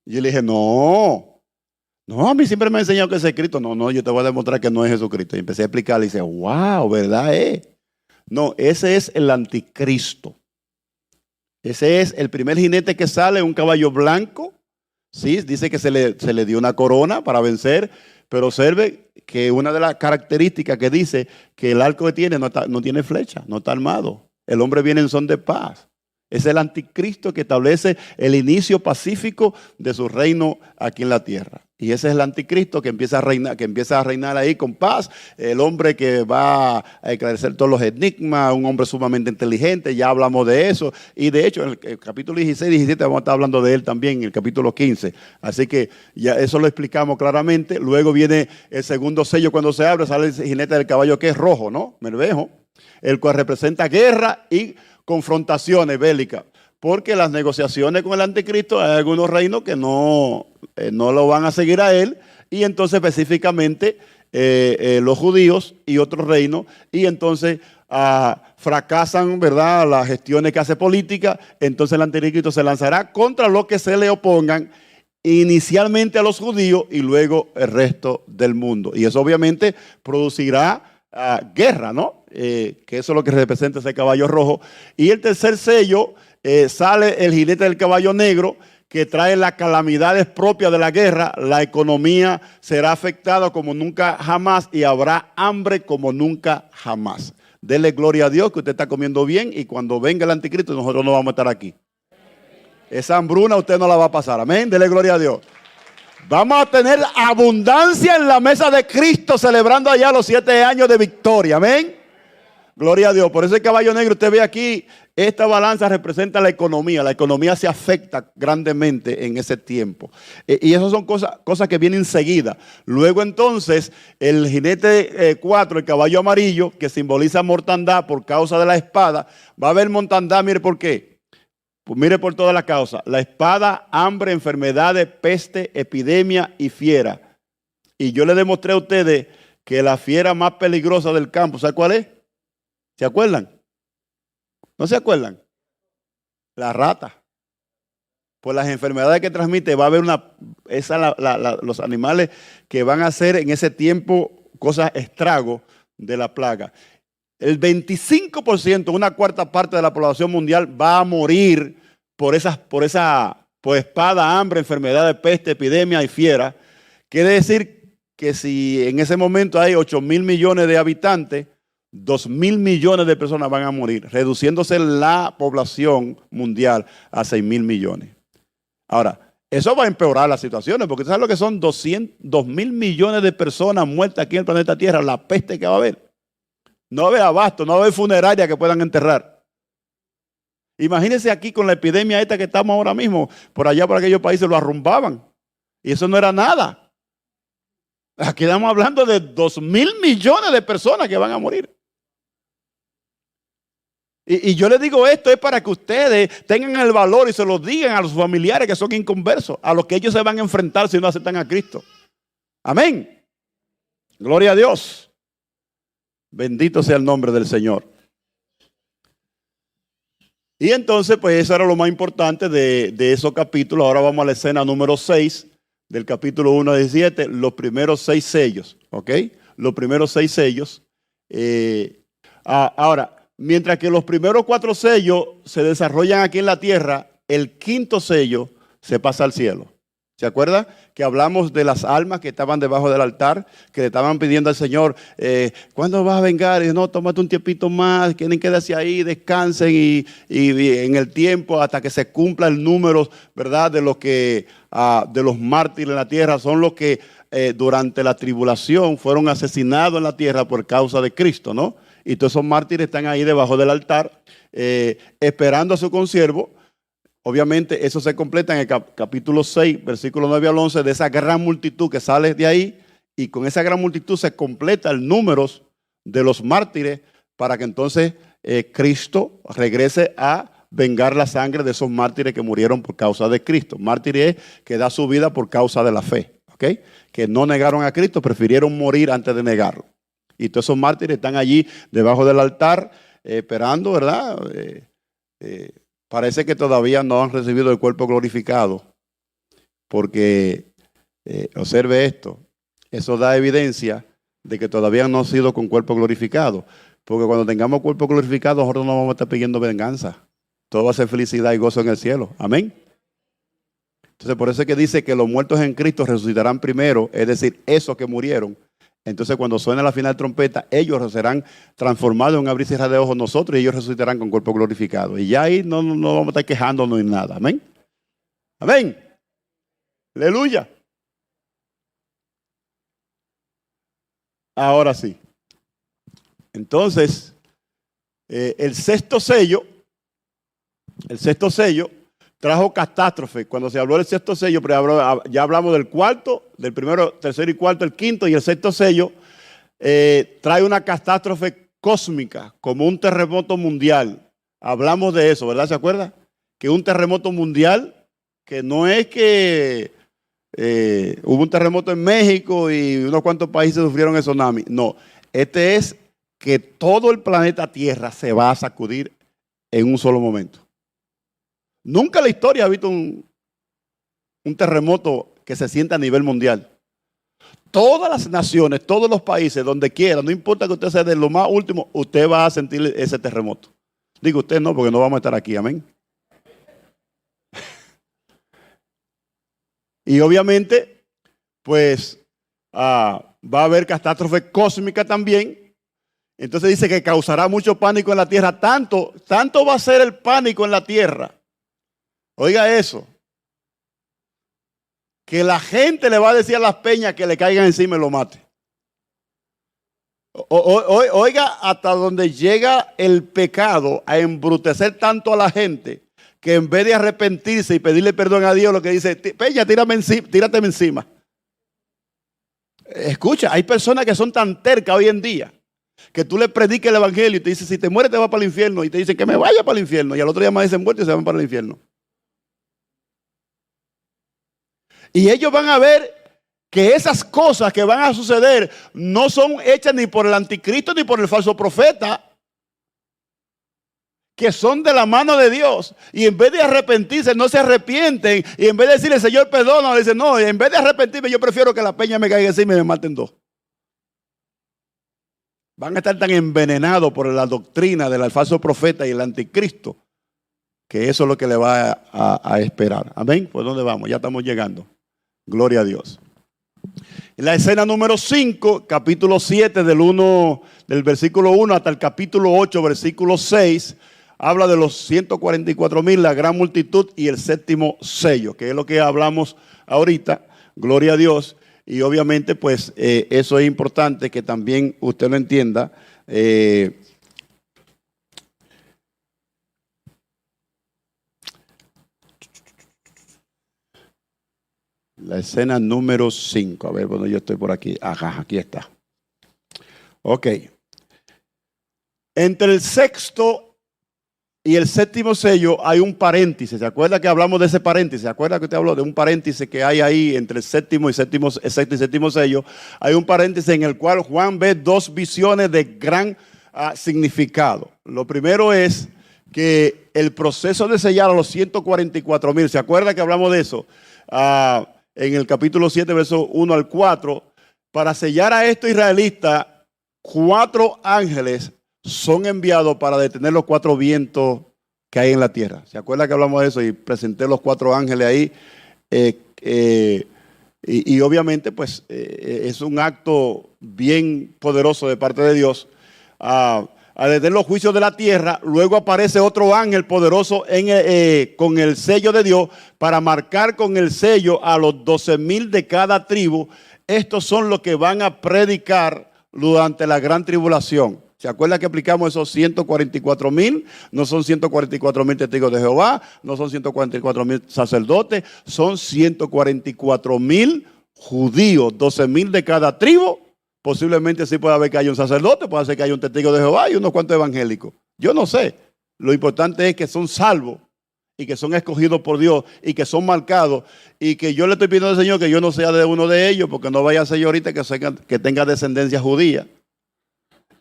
B: Y yo le dije, no, a mí siempre me ha enseñado que ese es Cristo. No, yo te voy a demostrar que no es Jesucristo. Y empecé a explicarle y dice, wow, ¿verdad? No, ese es el anticristo. Ese es el primer jinete que sale, un caballo blanco, Sí, dice que se le dio una corona para vencer, pero observe que una de las características que dice que el arco que tiene no tiene flecha, no está armado. El hombre viene en son de paz. Es el anticristo que establece el inicio pacífico de su reino aquí en la tierra. Y ese es el anticristo que empieza a reinar ahí con paz. El hombre que va a esclarecer todos los enigmas, un hombre sumamente inteligente, ya hablamos de eso. Y de hecho, en el capítulo 16 y 17 vamos a estar hablando de él también, en el capítulo 15. Así que ya eso lo explicamos claramente. Luego viene el segundo sello cuando se abre, sale el jinete del caballo que es rojo, ¿no? Bermejo, el cual representa guerra y confrontaciones bélicas, porque las negociaciones con el anticristo, hay algunos reinos que no lo van a seguir a él, y entonces específicamente los judíos y otros reinos, y entonces fracasan, ¿verdad?, las gestiones que hace política. Entonces el anticristo se lanzará contra los que se le opongan, inicialmente a los judíos y luego el resto del mundo, y eso obviamente producirá guerra, ¿no? Que eso es lo que representa ese caballo rojo. Y el tercer sello, sale el jinete del caballo negro, que trae las calamidades propias de la guerra. La economía será afectada como nunca jamás y habrá hambre como nunca jamás. Dele gloria a Dios que usted está comiendo bien, y cuando venga el anticristo nosotros no vamos a estar aquí. Esa hambruna usted no la va a pasar. Amén. Dele gloria a Dios. Vamos a tener abundancia en la mesa de Cristo, celebrando allá los 7 años de victoria. Amén. Gloria a Dios. Por eso el caballo negro, usted ve aquí, esta balanza representa la economía. La economía se afecta grandemente en ese tiempo. Y esas son cosas que vienen enseguida. Luego entonces, el jinete 4, el caballo amarillo, que simboliza mortandad por causa de la espada. Va a haber mortandad, mire por qué. Pues mire por todas las causas: la espada, hambre, enfermedades, peste, epidemia y fiera. Y yo le demostré a ustedes que la fiera más peligrosa del campo, ¿sabe cuál es? ¿Se acuerdan? ¿No se acuerdan? La rata. Por las enfermedades que transmite, va a haber los animales que van a hacer en ese tiempo cosas estragos de la plaga. El 25%, una cuarta parte de la población mundial va a morir por espada, hambre, enfermedades, peste, epidemia y fiera. Quiere decir que si en ese momento hay 8.000 millones de habitantes, 2.000 millones de personas van a morir, reduciéndose la población mundial a 6.000 millones. Ahora, eso va a empeorar las situaciones, porque ¿sabes lo que son 2.000 millones de personas muertas aquí en el planeta Tierra? La peste que va a haber. No va a haber abasto, no va a haber funeraria que puedan enterrar. Imagínense aquí con la epidemia esta que estamos ahora mismo, por allá por aquellos países lo arrumbaban. Y eso no era nada. Aquí estamos hablando de 2.000 millones de personas que van a morir. Y yo les digo esto es para que ustedes tengan el valor y se lo digan a los familiares que son inconversos, a los que ellos se van a enfrentar si no aceptan a Cristo. Amén. Gloria a Dios. Bendito sea el nombre del Señor. Y entonces, pues eso era lo más importante de esos capítulos. Ahora vamos a la escena número 6 del capítulo 1 a 17, los primeros 6 sellos, ¿ok? Los primeros 6 sellos. Ahora, mientras que los primeros 4 sellos se desarrollan aquí en la tierra, el quinto sello se pasa al cielo. ¿Se acuerda? Que hablamos de las almas que estaban debajo del altar, que le estaban pidiendo al Señor, ¿cuándo vas a vengar? Y dice, no, tómate un tiempito más, quieren quedarse ahí, descansen y en el tiempo hasta que se cumpla el número, ¿verdad? De los mártires en la tierra, son los que durante la tribulación fueron asesinados en la tierra por causa de Cristo, ¿no? Y todos esos mártires están ahí debajo del altar, esperando a su consiervo. Obviamente eso se completa en el capítulo 6, versículo 9 al 11, de esa gran multitud que sale de ahí, y con esa gran multitud se completa el número de los mártires para que entonces Cristo regrese a vengar la sangre de esos mártires que murieron por causa de Cristo. Mártir es que da su vida por causa de la fe, ¿ok? Que no negaron a Cristo, prefirieron morir antes de negarlo. Y todos esos mártires están allí debajo del altar esperando, ¿verdad? Parece que todavía no han recibido el cuerpo glorificado, porque observe esto, eso da evidencia de que todavía no han sido con cuerpo glorificado, porque cuando tengamos cuerpo glorificado nosotros no vamos a estar pidiendo venganza, todo va a ser felicidad y gozo en el cielo, amén. Entonces, por eso es que dice que los muertos en Cristo resucitarán primero, es decir, esos que murieron. Entonces, cuando suene la final trompeta, ellos serán transformados en un abrir y cerrar de ojos nosotros y ellos resucitarán con cuerpo glorificado. Y ya ahí no vamos a estar quejándonos ni nada. Amén. Amén. Aleluya. Ahora sí. Entonces, el sexto sello trajo catástrofe. Cuando se habló del sexto sello, ya hablamos del cuarto, del primero, tercero y cuarto, el quinto y el sexto sello. Trae una catástrofe cósmica, como un terremoto mundial. Hablamos de eso, ¿verdad? ¿Se acuerda? Que un terremoto mundial, que no es que hubo un terremoto en México y unos cuantos países sufrieron el tsunami. No, este es que todo el planeta Tierra se va a sacudir en un solo momento. Nunca en la historia ha visto un terremoto que se sienta a nivel mundial. Todas las naciones, todos los países, donde quiera, no importa que usted sea de lo más último, usted va a sentir ese terremoto. Digo usted no, porque no vamos a estar aquí, amén. Y obviamente, pues, va a haber catástrofe cósmica también. Entonces dice que causará mucho pánico en la tierra. Tanto va a ser el pánico en la tierra. Oiga eso. Que la gente le va a decir a las peñas que le caigan encima y lo mate. Oiga hasta donde llega el pecado a embrutecer tanto a la gente que en vez de arrepentirse y pedirle perdón a Dios, lo que dice, peña, tírateme encima. Escucha, hay personas que son tan tercas hoy en día que tú le prediques el evangelio y te dice, si te mueres te vas para el infierno, y te dicen que me vaya para el infierno, y al otro día me dicen muerto y se van para el infierno. Y ellos van a ver que esas cosas que van a suceder no son hechas ni por el anticristo ni por el falso profeta, que son de la mano de Dios. Y en vez de arrepentirse, no se arrepienten. Y en vez de decirle, Señor, perdona, le dicen, no, en vez de arrepentirme, yo prefiero que la peña me caiga encima y me maten dos. Van a estar tan envenenados por la doctrina del falso profeta y el anticristo, que eso es lo que le va a esperar. Amén. ¿Por dónde vamos? Ya estamos llegando. Gloria a Dios. En la escena número 5, capítulo 7, del versículo 1 hasta el capítulo 8, versículo 6, habla de los 144,000, la gran multitud y el séptimo sello, que es lo que hablamos ahorita. Gloria a Dios. Y obviamente, pues, eso es importante que también usted lo entienda. La escena número 5. A ver, bueno, yo estoy por aquí. Ajá, aquí está. Ok. Entre el sexto y el séptimo sello hay un paréntesis. ¿Se acuerda que hablamos de ese paréntesis? ¿Se acuerda que usted habló de un paréntesis que hay ahí entre el sexto y séptimo sello? Hay un paréntesis en el cual Juan ve dos visiones de gran significado. Lo primero es que el proceso de sellar a los 144,000, ¿se acuerda que hablamos de eso? En el capítulo 7, versos 1 al 4, para sellar a estos israelitas, 4 ángeles son enviados para detener los 4 vientos que hay en la tierra. ¿Se acuerda que hablamos de eso? Y presenté los 4 ángeles ahí. Y obviamente, pues, es un acto bien poderoso de parte de Dios. A detener los juicios de la tierra. Luego aparece otro ángel poderoso con el sello de Dios para marcar con el sello a los 12,000 de cada tribu. Estos son los que van a predicar durante la gran tribulación. ¿Se acuerda que aplicamos esos 144,000? No son 144,000 testigos de Jehová, no son 144,000 sacerdotes, son 144,000 judíos, 12,000 de cada tribu. Posiblemente sí puede haber que haya un sacerdote, puede ser que haya un testigo de Jehová y unos cuantos evangélicos. Yo no sé. Lo importante es que son salvos y que son escogidos por Dios y que son marcados, y que yo le estoy pidiendo al Señor que yo no sea de uno de ellos, porque no vaya a ser yo ahorita que tenga descendencia judía.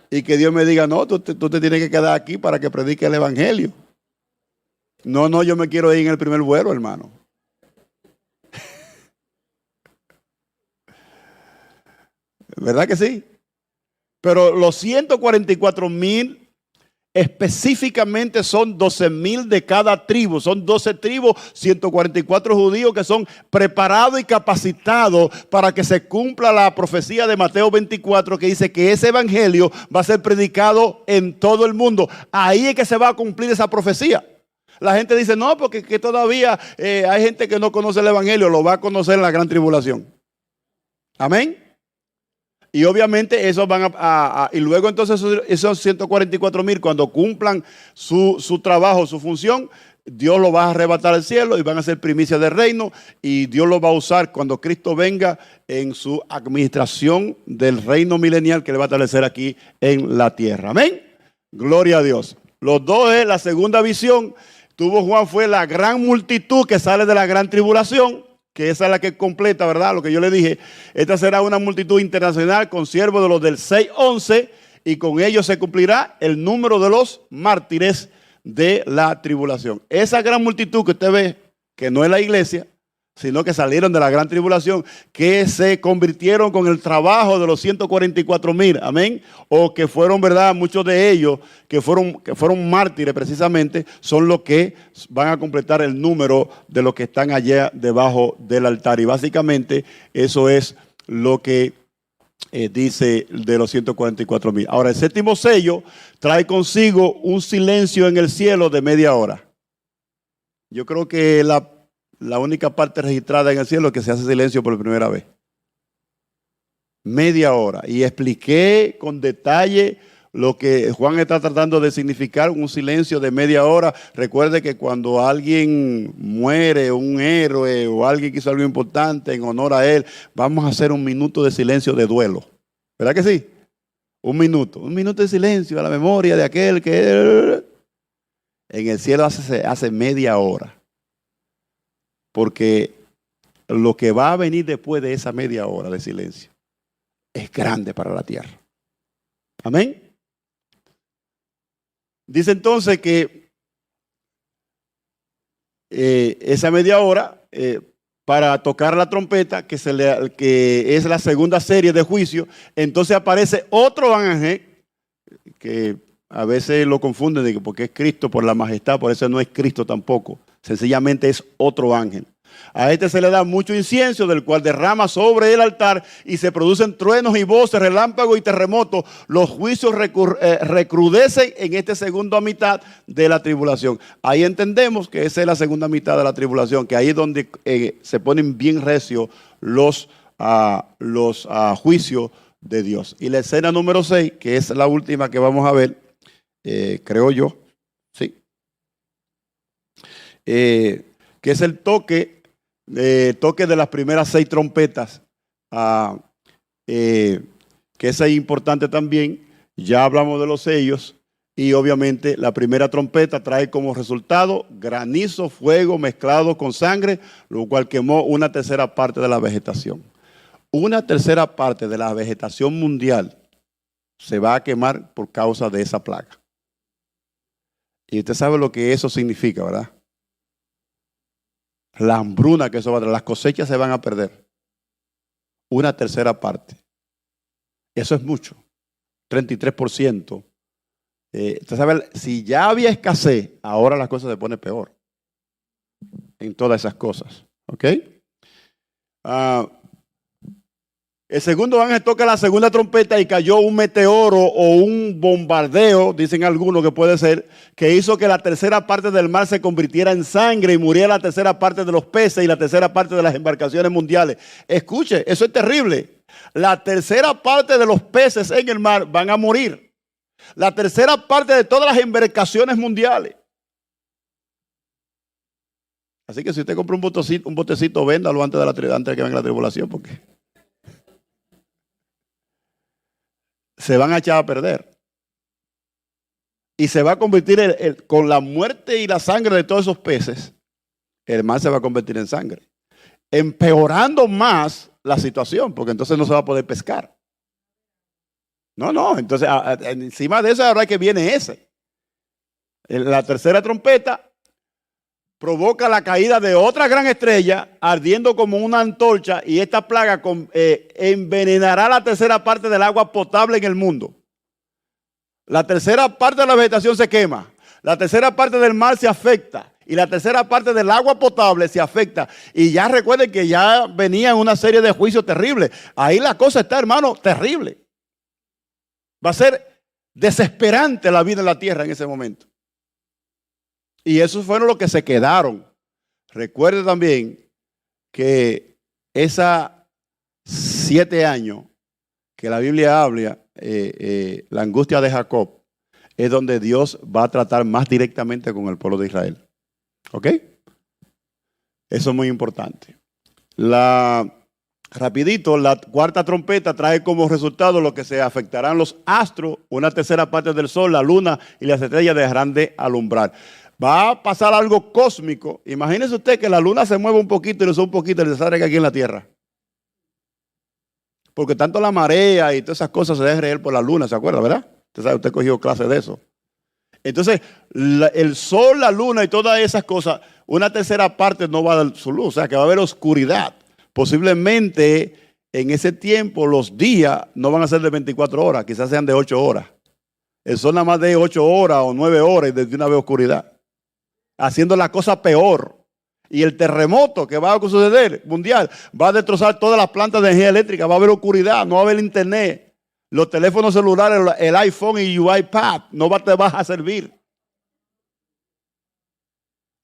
B: Y que Dios me diga, no, tú te tienes que quedar aquí para que predique el evangelio. No, yo me quiero ir en el primer vuelo, hermano. ¿Verdad que sí? Pero los 144,000 Específicamente son 12,000 de cada tribu, son 12 tribus, 144 judíos que son preparados y capacitados para que se cumpla la profecía de Mateo 24 que dice que ese evangelio va a ser predicado en todo el mundo. Ahí es que se va a cumplir esa profecía. La gente dice, no, porque que todavía hay gente que no conoce el evangelio, lo va a conocer en la gran tribulación. Amén. Y obviamente esos van y luego entonces esos 144,000 cuando cumplan su trabajo, su función, Dios los va a arrebatar al cielo y van a ser primicias del reino y Dios los va a usar cuando Cristo venga en su administración del reino milenial que le va a establecer aquí en la tierra. Amén. Gloria a Dios. Los dos es la segunda visión. Tuvo Juan fue la gran multitud que sale de la gran tribulación, que esa es la que completa, ¿verdad? Lo que yo le dije, esta será una multitud internacional con siervos de los del 6:11 y con ellos se cumplirá el número de los mártires de la tribulación. Esa gran multitud que usted ve, que no es la iglesia, sino que salieron de la gran tribulación, que se convirtieron con el trabajo de los 144,000, amén, o que fueron, verdad, muchos de ellos que fueron mártires precisamente, son los que van a completar el número de los que están allá debajo del altar. Y básicamente eso es lo que dice de los 144,000. Ahora, el séptimo sello trae consigo un silencio en el cielo de media hora. Yo creo que la única parte registrada en el cielo es que se hace silencio por primera vez. Media hora. Y expliqué con detalle lo que Juan está tratando de significar, un silencio de media hora. Recuerde que cuando alguien muere, un héroe o alguien que hizo algo importante en honor a él, vamos a hacer un minuto de silencio de duelo. ¿Verdad que sí? Un minuto de silencio a la memoria de aquel que... En el cielo hace media hora. Porque lo que va a venir después de esa media hora de silencio es grande para la tierra. Amén. Dice entonces que esa media hora para tocar la trompeta, que es la segunda serie de juicio, entonces aparece otro ángel que a veces lo confunden porque es Cristo por la majestad, por eso no es Cristo tampoco. Sencillamente es otro ángel. A este se le da mucho incienso, del cual derrama sobre el altar y se producen truenos y voces, relámpagos y terremotos. Los juicios recrudecen en esta segunda mitad de la tribulación. Ahí entendemos que esa es la segunda mitad de la tribulación, que ahí es donde se ponen bien recios los juicios de Dios. Y la escena número 6, que es la última que vamos a ver, creo yo, sí. Que es el toque de las primeras 6 trompetas, que esa es importante también. Ya hablamos de los sellos y obviamente la primera trompeta trae como resultado granizo, fuego mezclado con sangre, lo cual quemó una tercera parte de la vegetación. Una tercera parte de la vegetación mundial se va a quemar por causa de esa plaga. Y usted sabe lo que eso significa, ¿verdad? La hambruna que eso va a traer, las cosechas se van a perder. Una tercera parte. Eso es mucho. 33%. Usted sabe, si ya había escasez, ahora las cosas se ponen peor. En todas esas cosas. ¿Ok? El segundo ángel toca la segunda trompeta y cayó un meteoro o un bombardeo, dicen algunos que puede ser, que hizo que la tercera parte del mar se convirtiera en sangre y muriera la tercera parte de los peces y la tercera parte de las embarcaciones mundiales. Escuche, eso es terrible. La tercera parte de los peces en el mar van a morir. La tercera parte de todas las embarcaciones mundiales. Así que si usted compra un botecito, véndalo antes de que venga la tribulación, porque se van a echar a perder. Y se va a convertir con la muerte y la sangre de todos esos peces, el mar se va a convertir en sangre, empeorando más la situación, porque entonces no se va a poder pescar. No, entonces encima de eso ahora que viene ese. La tercera trompeta provoca la caída de otra gran estrella ardiendo como una antorcha, y esta plaga envenenará la tercera parte del agua potable en el mundo. La tercera parte de la vegetación se quema. La tercera parte del mar se afecta. Y la tercera parte del agua potable se afecta. Y ya recuerden que ya venían una serie de juicios terribles. Ahí la cosa está, hermano, terrible. Va a ser desesperante la vida en la tierra en ese momento. Y esos fueron los que se quedaron. Recuerde también que esos 7 años que la Biblia habla, la angustia de Jacob, es donde Dios va a tratar más directamente con el pueblo de Israel. ¿Ok? Eso es muy importante. Rapidito, la cuarta trompeta trae como resultado lo que se afectarán los astros, una tercera parte del sol, la luna y las estrellas dejarán de alumbrar. Va a pasar algo cósmico. Imagínese usted que la luna se mueve un poquito y le sube un poquito y le sale aquí en la tierra. Porque tanto la marea y todas esas cosas se dejan reír por la luna, ¿se acuerda, verdad? Usted sabe, usted cogió clase de eso. Entonces, el sol, la luna y todas esas cosas, una tercera parte no va a dar su luz, o sea que va a haber oscuridad. Posiblemente en ese tiempo los días no van a ser de 24 horas, quizás sean de 8 horas. El sol nada más de 8 horas o 9 horas y desde una vez oscuridad. Haciendo la cosa peor. Y el terremoto que va a suceder mundial va a destrozar todas las plantas de energía eléctrica, va a haber oscuridad, no va a haber internet. Los teléfonos celulares, el iPhone y el iPad no te vas a servir.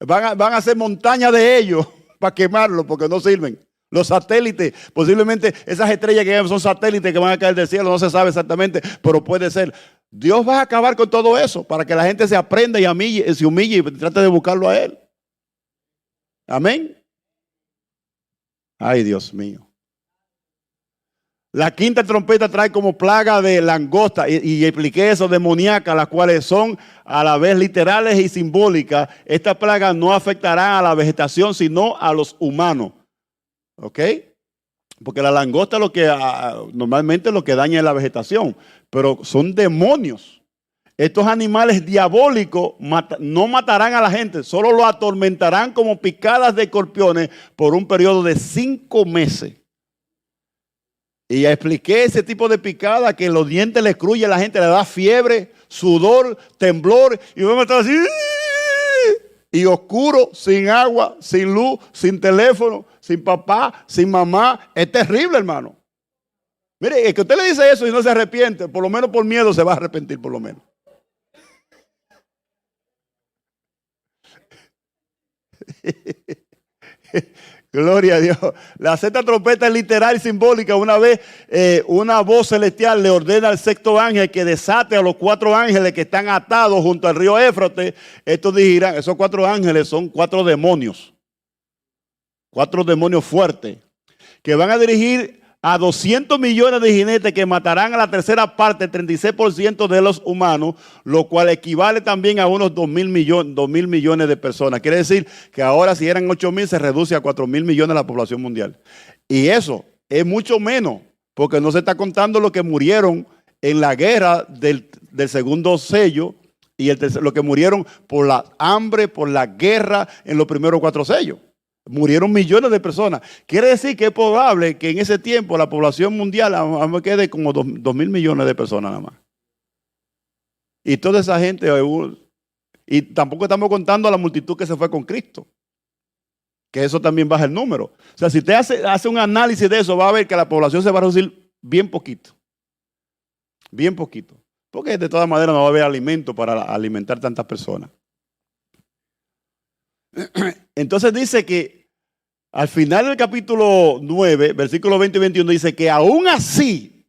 B: Van a hacer montañas de ellos para quemarlos porque no sirven. Los satélites, posiblemente esas estrellas que son satélites que van a caer del cielo, no se sabe exactamente, pero puede ser. Dios va a acabar con todo eso para que la gente se aprenda y se humille y trate de buscarlo a Él. Amén. Ay, Dios mío. La quinta trompeta trae como plaga de langosta y expliqué eso, demoníacas, las cuales son a la vez literales y simbólicas. Esta plaga no afectará a la vegetación, sino a los humanos. ¿Ok? Porque la langosta normalmente lo que daña es la vegetación, pero son demonios. Estos animales diabólicos no matarán a la gente, solo lo atormentarán como picadas de escorpiones por un periodo de 5 meses. Y ya expliqué ese tipo de picada que los dientes le crujen a la gente, le da fiebre, sudor, temblor, y vamos a estar así, y oscuro, sin agua, sin luz, sin teléfono, sin papá, sin mamá. Es terrible, hermano. Mire, es que usted le dice eso y no se arrepiente, por lo menos por miedo se va a arrepentir, por lo menos. Gloria a Dios. La sexta trompeta es literal y simbólica. Una vez una voz celestial le ordena al sexto ángel que desate a los 4 ángeles que están atados junto al río Éufrates. Estos dirán, esos 4 ángeles son 4 demonios. 4 demonios fuertes que van a dirigir a 200 millones de jinetes que matarán a la tercera parte, 36% de los humanos, lo cual equivale también a unos 2.000 millones de personas. Quiere decir que ahora si eran 8.000 se reduce a 4.000 millones la población mundial. Y eso es mucho menos, porque no se está contando los que murieron en la guerra del segundo sello y los que murieron por la hambre, por la guerra en los primeros 4 sellos. Murieron millones de personas. Quiere decir que es probable que en ese tiempo la población mundial quede como 2.000 millones de personas nada más. Y toda esa gente, y tampoco estamos contando a la multitud que se fue con Cristo, que eso también baja el número. O sea, si usted hace un análisis de eso, va a ver que la población se va a reducir bien poquito. Bien poquito. Porque de todas maneras no va a haber alimento para alimentar tantas personas. Entonces dice que al final del capítulo 9, versículos 20 y 21, dice que aún así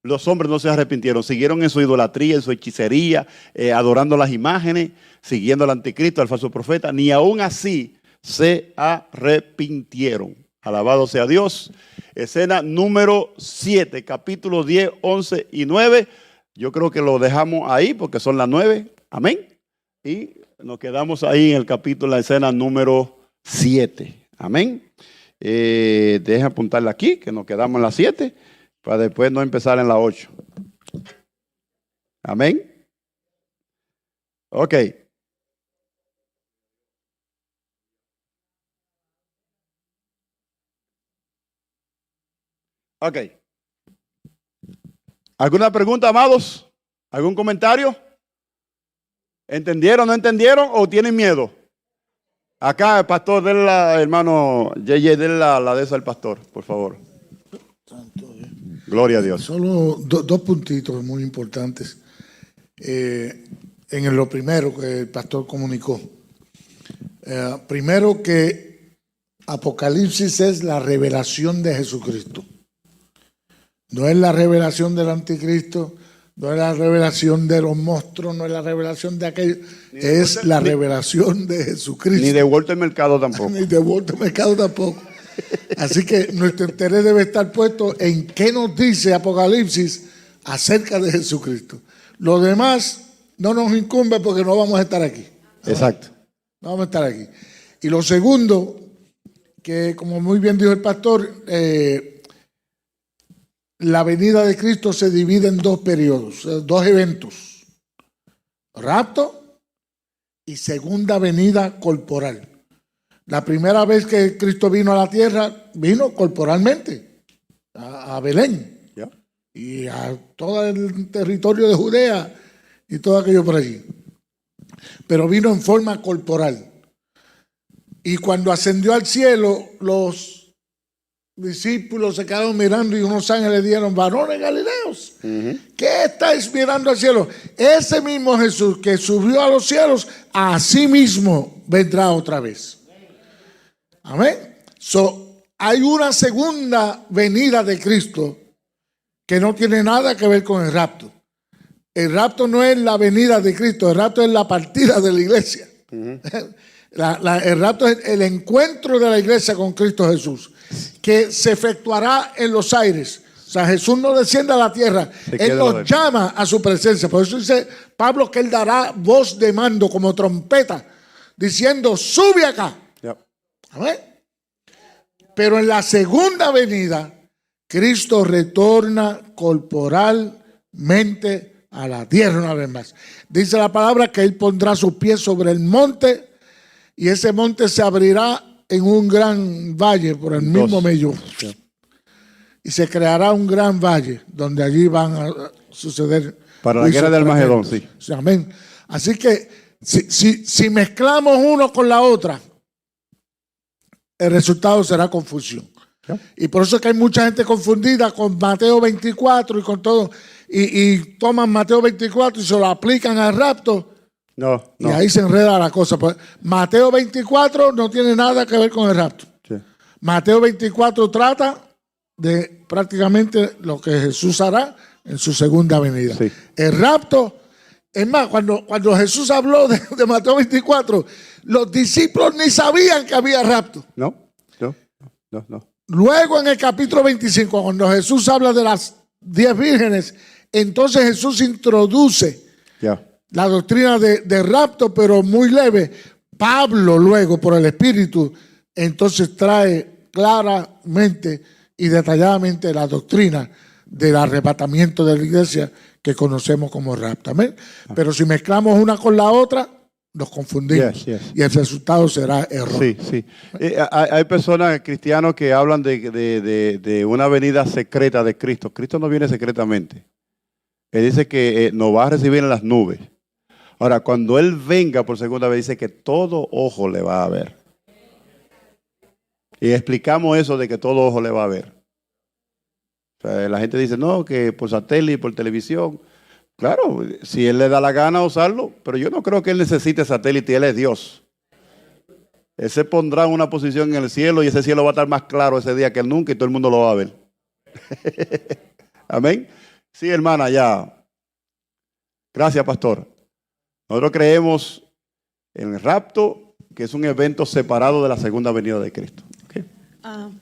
B: los hombres no se arrepintieron, siguieron en su idolatría, en su hechicería, adorando las imágenes, siguiendo al anticristo, al falso profeta, ni aún así se arrepintieron. Alabado sea Dios. Escena número 7, capítulo 10, 11 y 9. Yo creo que lo dejamos ahí porque son las 9. Amén. Y nos quedamos ahí en el capítulo, la escena número 7. Amén. Deja apuntarla aquí, que nos quedamos en la 7, para después no empezar en la 8. Amén. Ok. Ok. ¿Alguna pregunta, amados? ¿Algún comentario? ¿Entendieron, no entendieron o tienen miedo? Acá el pastor, denle la, hermano JJ, denle la de esa al pastor, por favor.
C: Santo Dios.
B: Gloria a Dios.
C: Solo dos puntitos muy importantes. En lo primero que el pastor comunicó. Primero que Apocalipsis es la revelación de Jesucristo. No es la revelación del anticristo, no es la revelación de los monstruos, no es la revelación de aquello. Es la revelación de Jesucristo.
B: Ni de vuelta al mercado tampoco.
C: Ni de vuelta al mercado tampoco. Así que nuestro interés debe estar puesto en qué nos dice Apocalipsis acerca de Jesucristo. Lo demás no nos incumbe porque no vamos a estar aquí.
B: Exacto.
C: No vamos a estar aquí. Y lo segundo, que como muy bien dijo el pastor, la venida de Cristo se divide en dos periodos, dos eventos. Rapto y segunda venida corporal. La primera vez que Cristo vino a la tierra, vino corporalmente a Belén y a todo el territorio de Judea y todo aquello por allí. Pero vino en forma corporal. Y cuando ascendió al cielo, los discípulos se quedaron mirando y unos ángeles dijeron: varones galileos, ¿qué estáis mirando al cielo? Ese mismo Jesús que subió a los cielos, así mismo vendrá otra vez. Amén. Hay una segunda venida de Cristo que no tiene nada que ver con el rapto. El rapto no es la venida de Cristo, el rapto es la partida de la iglesia. El rapto es el encuentro de la iglesia con Cristo Jesús, que se efectuará en los aires. O sea, Jesús no desciende a la tierra, Él nos llama a su presencia. Por eso dice Pablo que Él dará voz de mando como trompeta, diciendo: sube acá. Amén. Pero en la segunda venida, Cristo retorna corporalmente a la tierra una vez más. Dice la palabra que Él pondrá sus pies sobre el monte y ese monte se abrirá en un gran valle por el mismo medio. Y se creará un gran valle donde allí van a suceder.
B: Para la guerra del Armagedón, sí.
C: Amén. Así que si mezclamos uno con la otra, el resultado será confusión. Y por eso es que hay mucha gente confundida con Mateo 24 y con todo. Y toman Mateo 24 y se lo aplican al rapto. No. Y ahí se enreda la cosa. Pues Mateo 24 no tiene nada que ver con el rapto. Sí. Mateo 24 trata de prácticamente lo que Jesús hará en su segunda venida. Sí. El rapto, es más, cuando Jesús habló de Mateo 24, los discípulos ni sabían que había rapto. No. Luego en el capítulo 25, cuando Jesús habla de las 10 vírgenes, entonces Jesús introduce la doctrina de rapto, pero muy leve. Pablo luego, por el Espíritu, entonces trae claramente y detalladamente la doctrina del arrebatamiento de la iglesia que conocemos como rapto. ¿Amén? Pero si mezclamos una con la otra, nos confundimos y el resultado será error.
B: Sí. Hay personas, cristianos, que hablan de una venida secreta de Cristo. Cristo no viene secretamente. Él dice que nos va a recibir en las nubes. Ahora, cuando Él venga por segunda vez, dice que todo ojo le va a ver. Y explicamos eso de que todo ojo le va a ver. O sea, la gente dice, no, que por satélite, por televisión. Claro, si Él le da la gana usarlo, pero yo no creo que Él necesite satélite, Él es Dios. Él se pondrá en una posición en el cielo y ese cielo va a estar más claro ese día que nunca y todo el mundo lo va a ver. Amén. Sí, hermana, ya. Gracias, pastor. Nosotros creemos en el rapto, que es un evento separado de la segunda venida de Cristo. ¿Okay?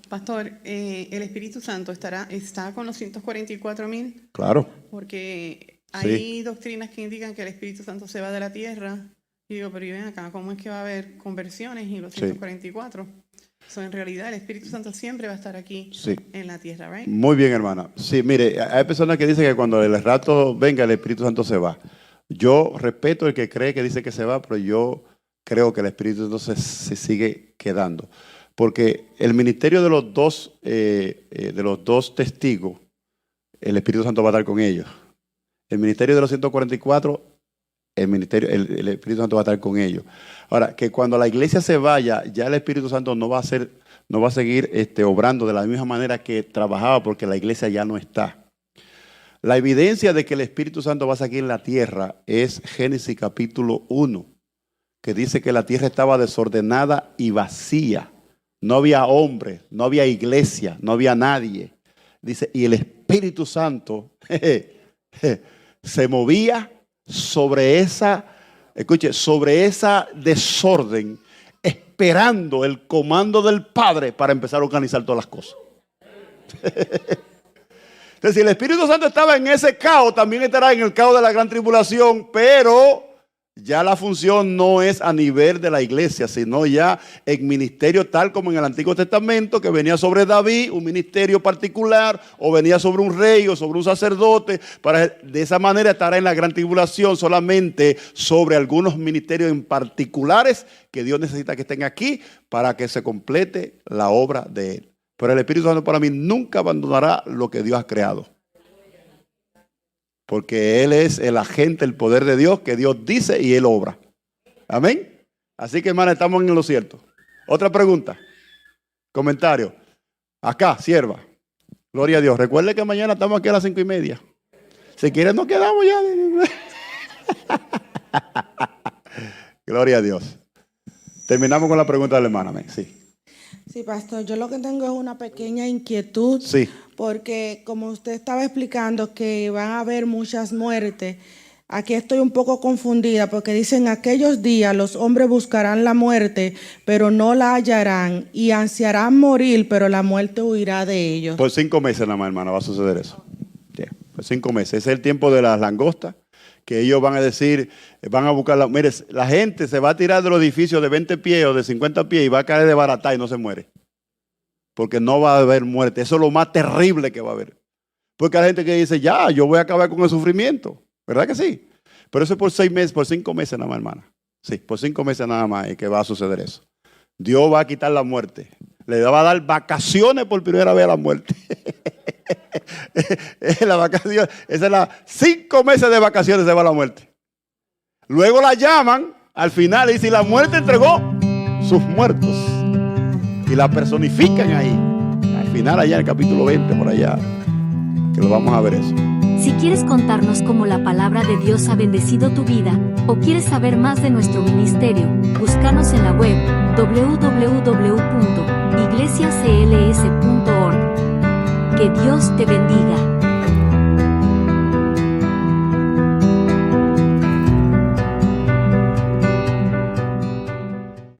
D: Pastor, ¿el Espíritu Santo está con los 144,000?
B: Claro.
D: Porque hay doctrinas que indican que el Espíritu Santo se va de la tierra. Y digo, pero ven acá, ¿cómo es que va a haber conversiones y los 144? En realidad, el Espíritu Santo siempre va a estar aquí en la tierra, ¿right?
B: Muy bien, hermana. Sí, mire, hay personas que dicen que cuando el rapto venga, el Espíritu Santo se va. Yo respeto el que cree que dice que se va, pero yo creo que el Espíritu Santo se sigue quedando. Porque el ministerio de los dos testigos, el Espíritu Santo va a estar con ellos. el ministerio de los 144, el Espíritu Santo va a estar con ellos. Ahora, que cuando la iglesia se vaya, ya el Espíritu Santo no va a seguir obrando de la misma manera que trabajaba, porque la iglesia ya no está. La evidencia de que el Espíritu Santo va a seguir en la tierra es Génesis capítulo 1, que dice que la tierra estaba desordenada y vacía. No había hombre, no había iglesia, no había nadie. Dice, y el Espíritu Santo se movía sobre esa desorden, esperando el comando del Padre para empezar a organizar todas las cosas. Entonces, si el Espíritu Santo estaba en ese caos, también estará en el caos de la gran tribulación, pero ya la función no es a nivel de la iglesia, sino ya en ministerio tal como en el Antiguo Testamento, que venía sobre David, un ministerio particular, o venía sobre un rey o sobre un sacerdote. De esa manera estará en la gran tribulación solamente sobre algunos ministerios en particulares que Dios necesita que estén aquí para que se complete la obra de Él. Pero el Espíritu Santo para mí nunca abandonará lo que Dios ha creado. Porque Él es el agente, el poder de Dios, que Dios dice y Él obra. Amén. Así que, hermana, estamos en lo cierto. Otra pregunta. Comentario. Acá, sierva. Gloria a Dios. Recuerde que mañana estamos aquí a las 5:30. Si quieren nos quedamos ya. Gloria a Dios. Terminamos con la pregunta de la hermana. Amén. Sí.
E: Sí, pastor, yo lo que tengo es una pequeña inquietud,
B: Sí.
E: porque como usted estaba explicando que van a haber muchas muertes, aquí estoy un poco confundida, porque dicen aquellos días los hombres buscarán la muerte, pero no la hallarán, y ansiarán morir, pero la muerte huirá de ellos.
B: Por 5 meses nada más, hermana, va a suceder eso. Sí, por 5 meses. Ese es el tiempo de las langostas, que ellos van a decir, van a buscar, mire, la gente se va a tirar de los edificios de 20 pies o de 50 pies y va a caer de barata y no se muere. Porque no va a haber muerte. Eso es lo más terrible que va a haber. Porque hay gente que dice, ya, yo voy a acabar con el sufrimiento. ¿Verdad que sí? Pero eso es por 6 meses, por 5 meses nada más, hermana. Sí, por 5 meses nada más es que va a suceder eso. Dios va a quitar la muerte. Le va a dar vacaciones por primera vez a la muerte. La vacación, esa es la 5 meses de vacaciones se va a la muerte. Luego la llaman al final y si la muerte entregó sus muertos y la personifican ahí. Al final allá en el capítulo 20 por allá, que lo vamos a ver eso.
A: Si quieres contarnos cómo la palabra de Dios ha bendecido tu vida, o quieres saber más de nuestro ministerio, búscanos en la web www.iglesiacls.org. Que Dios te bendiga.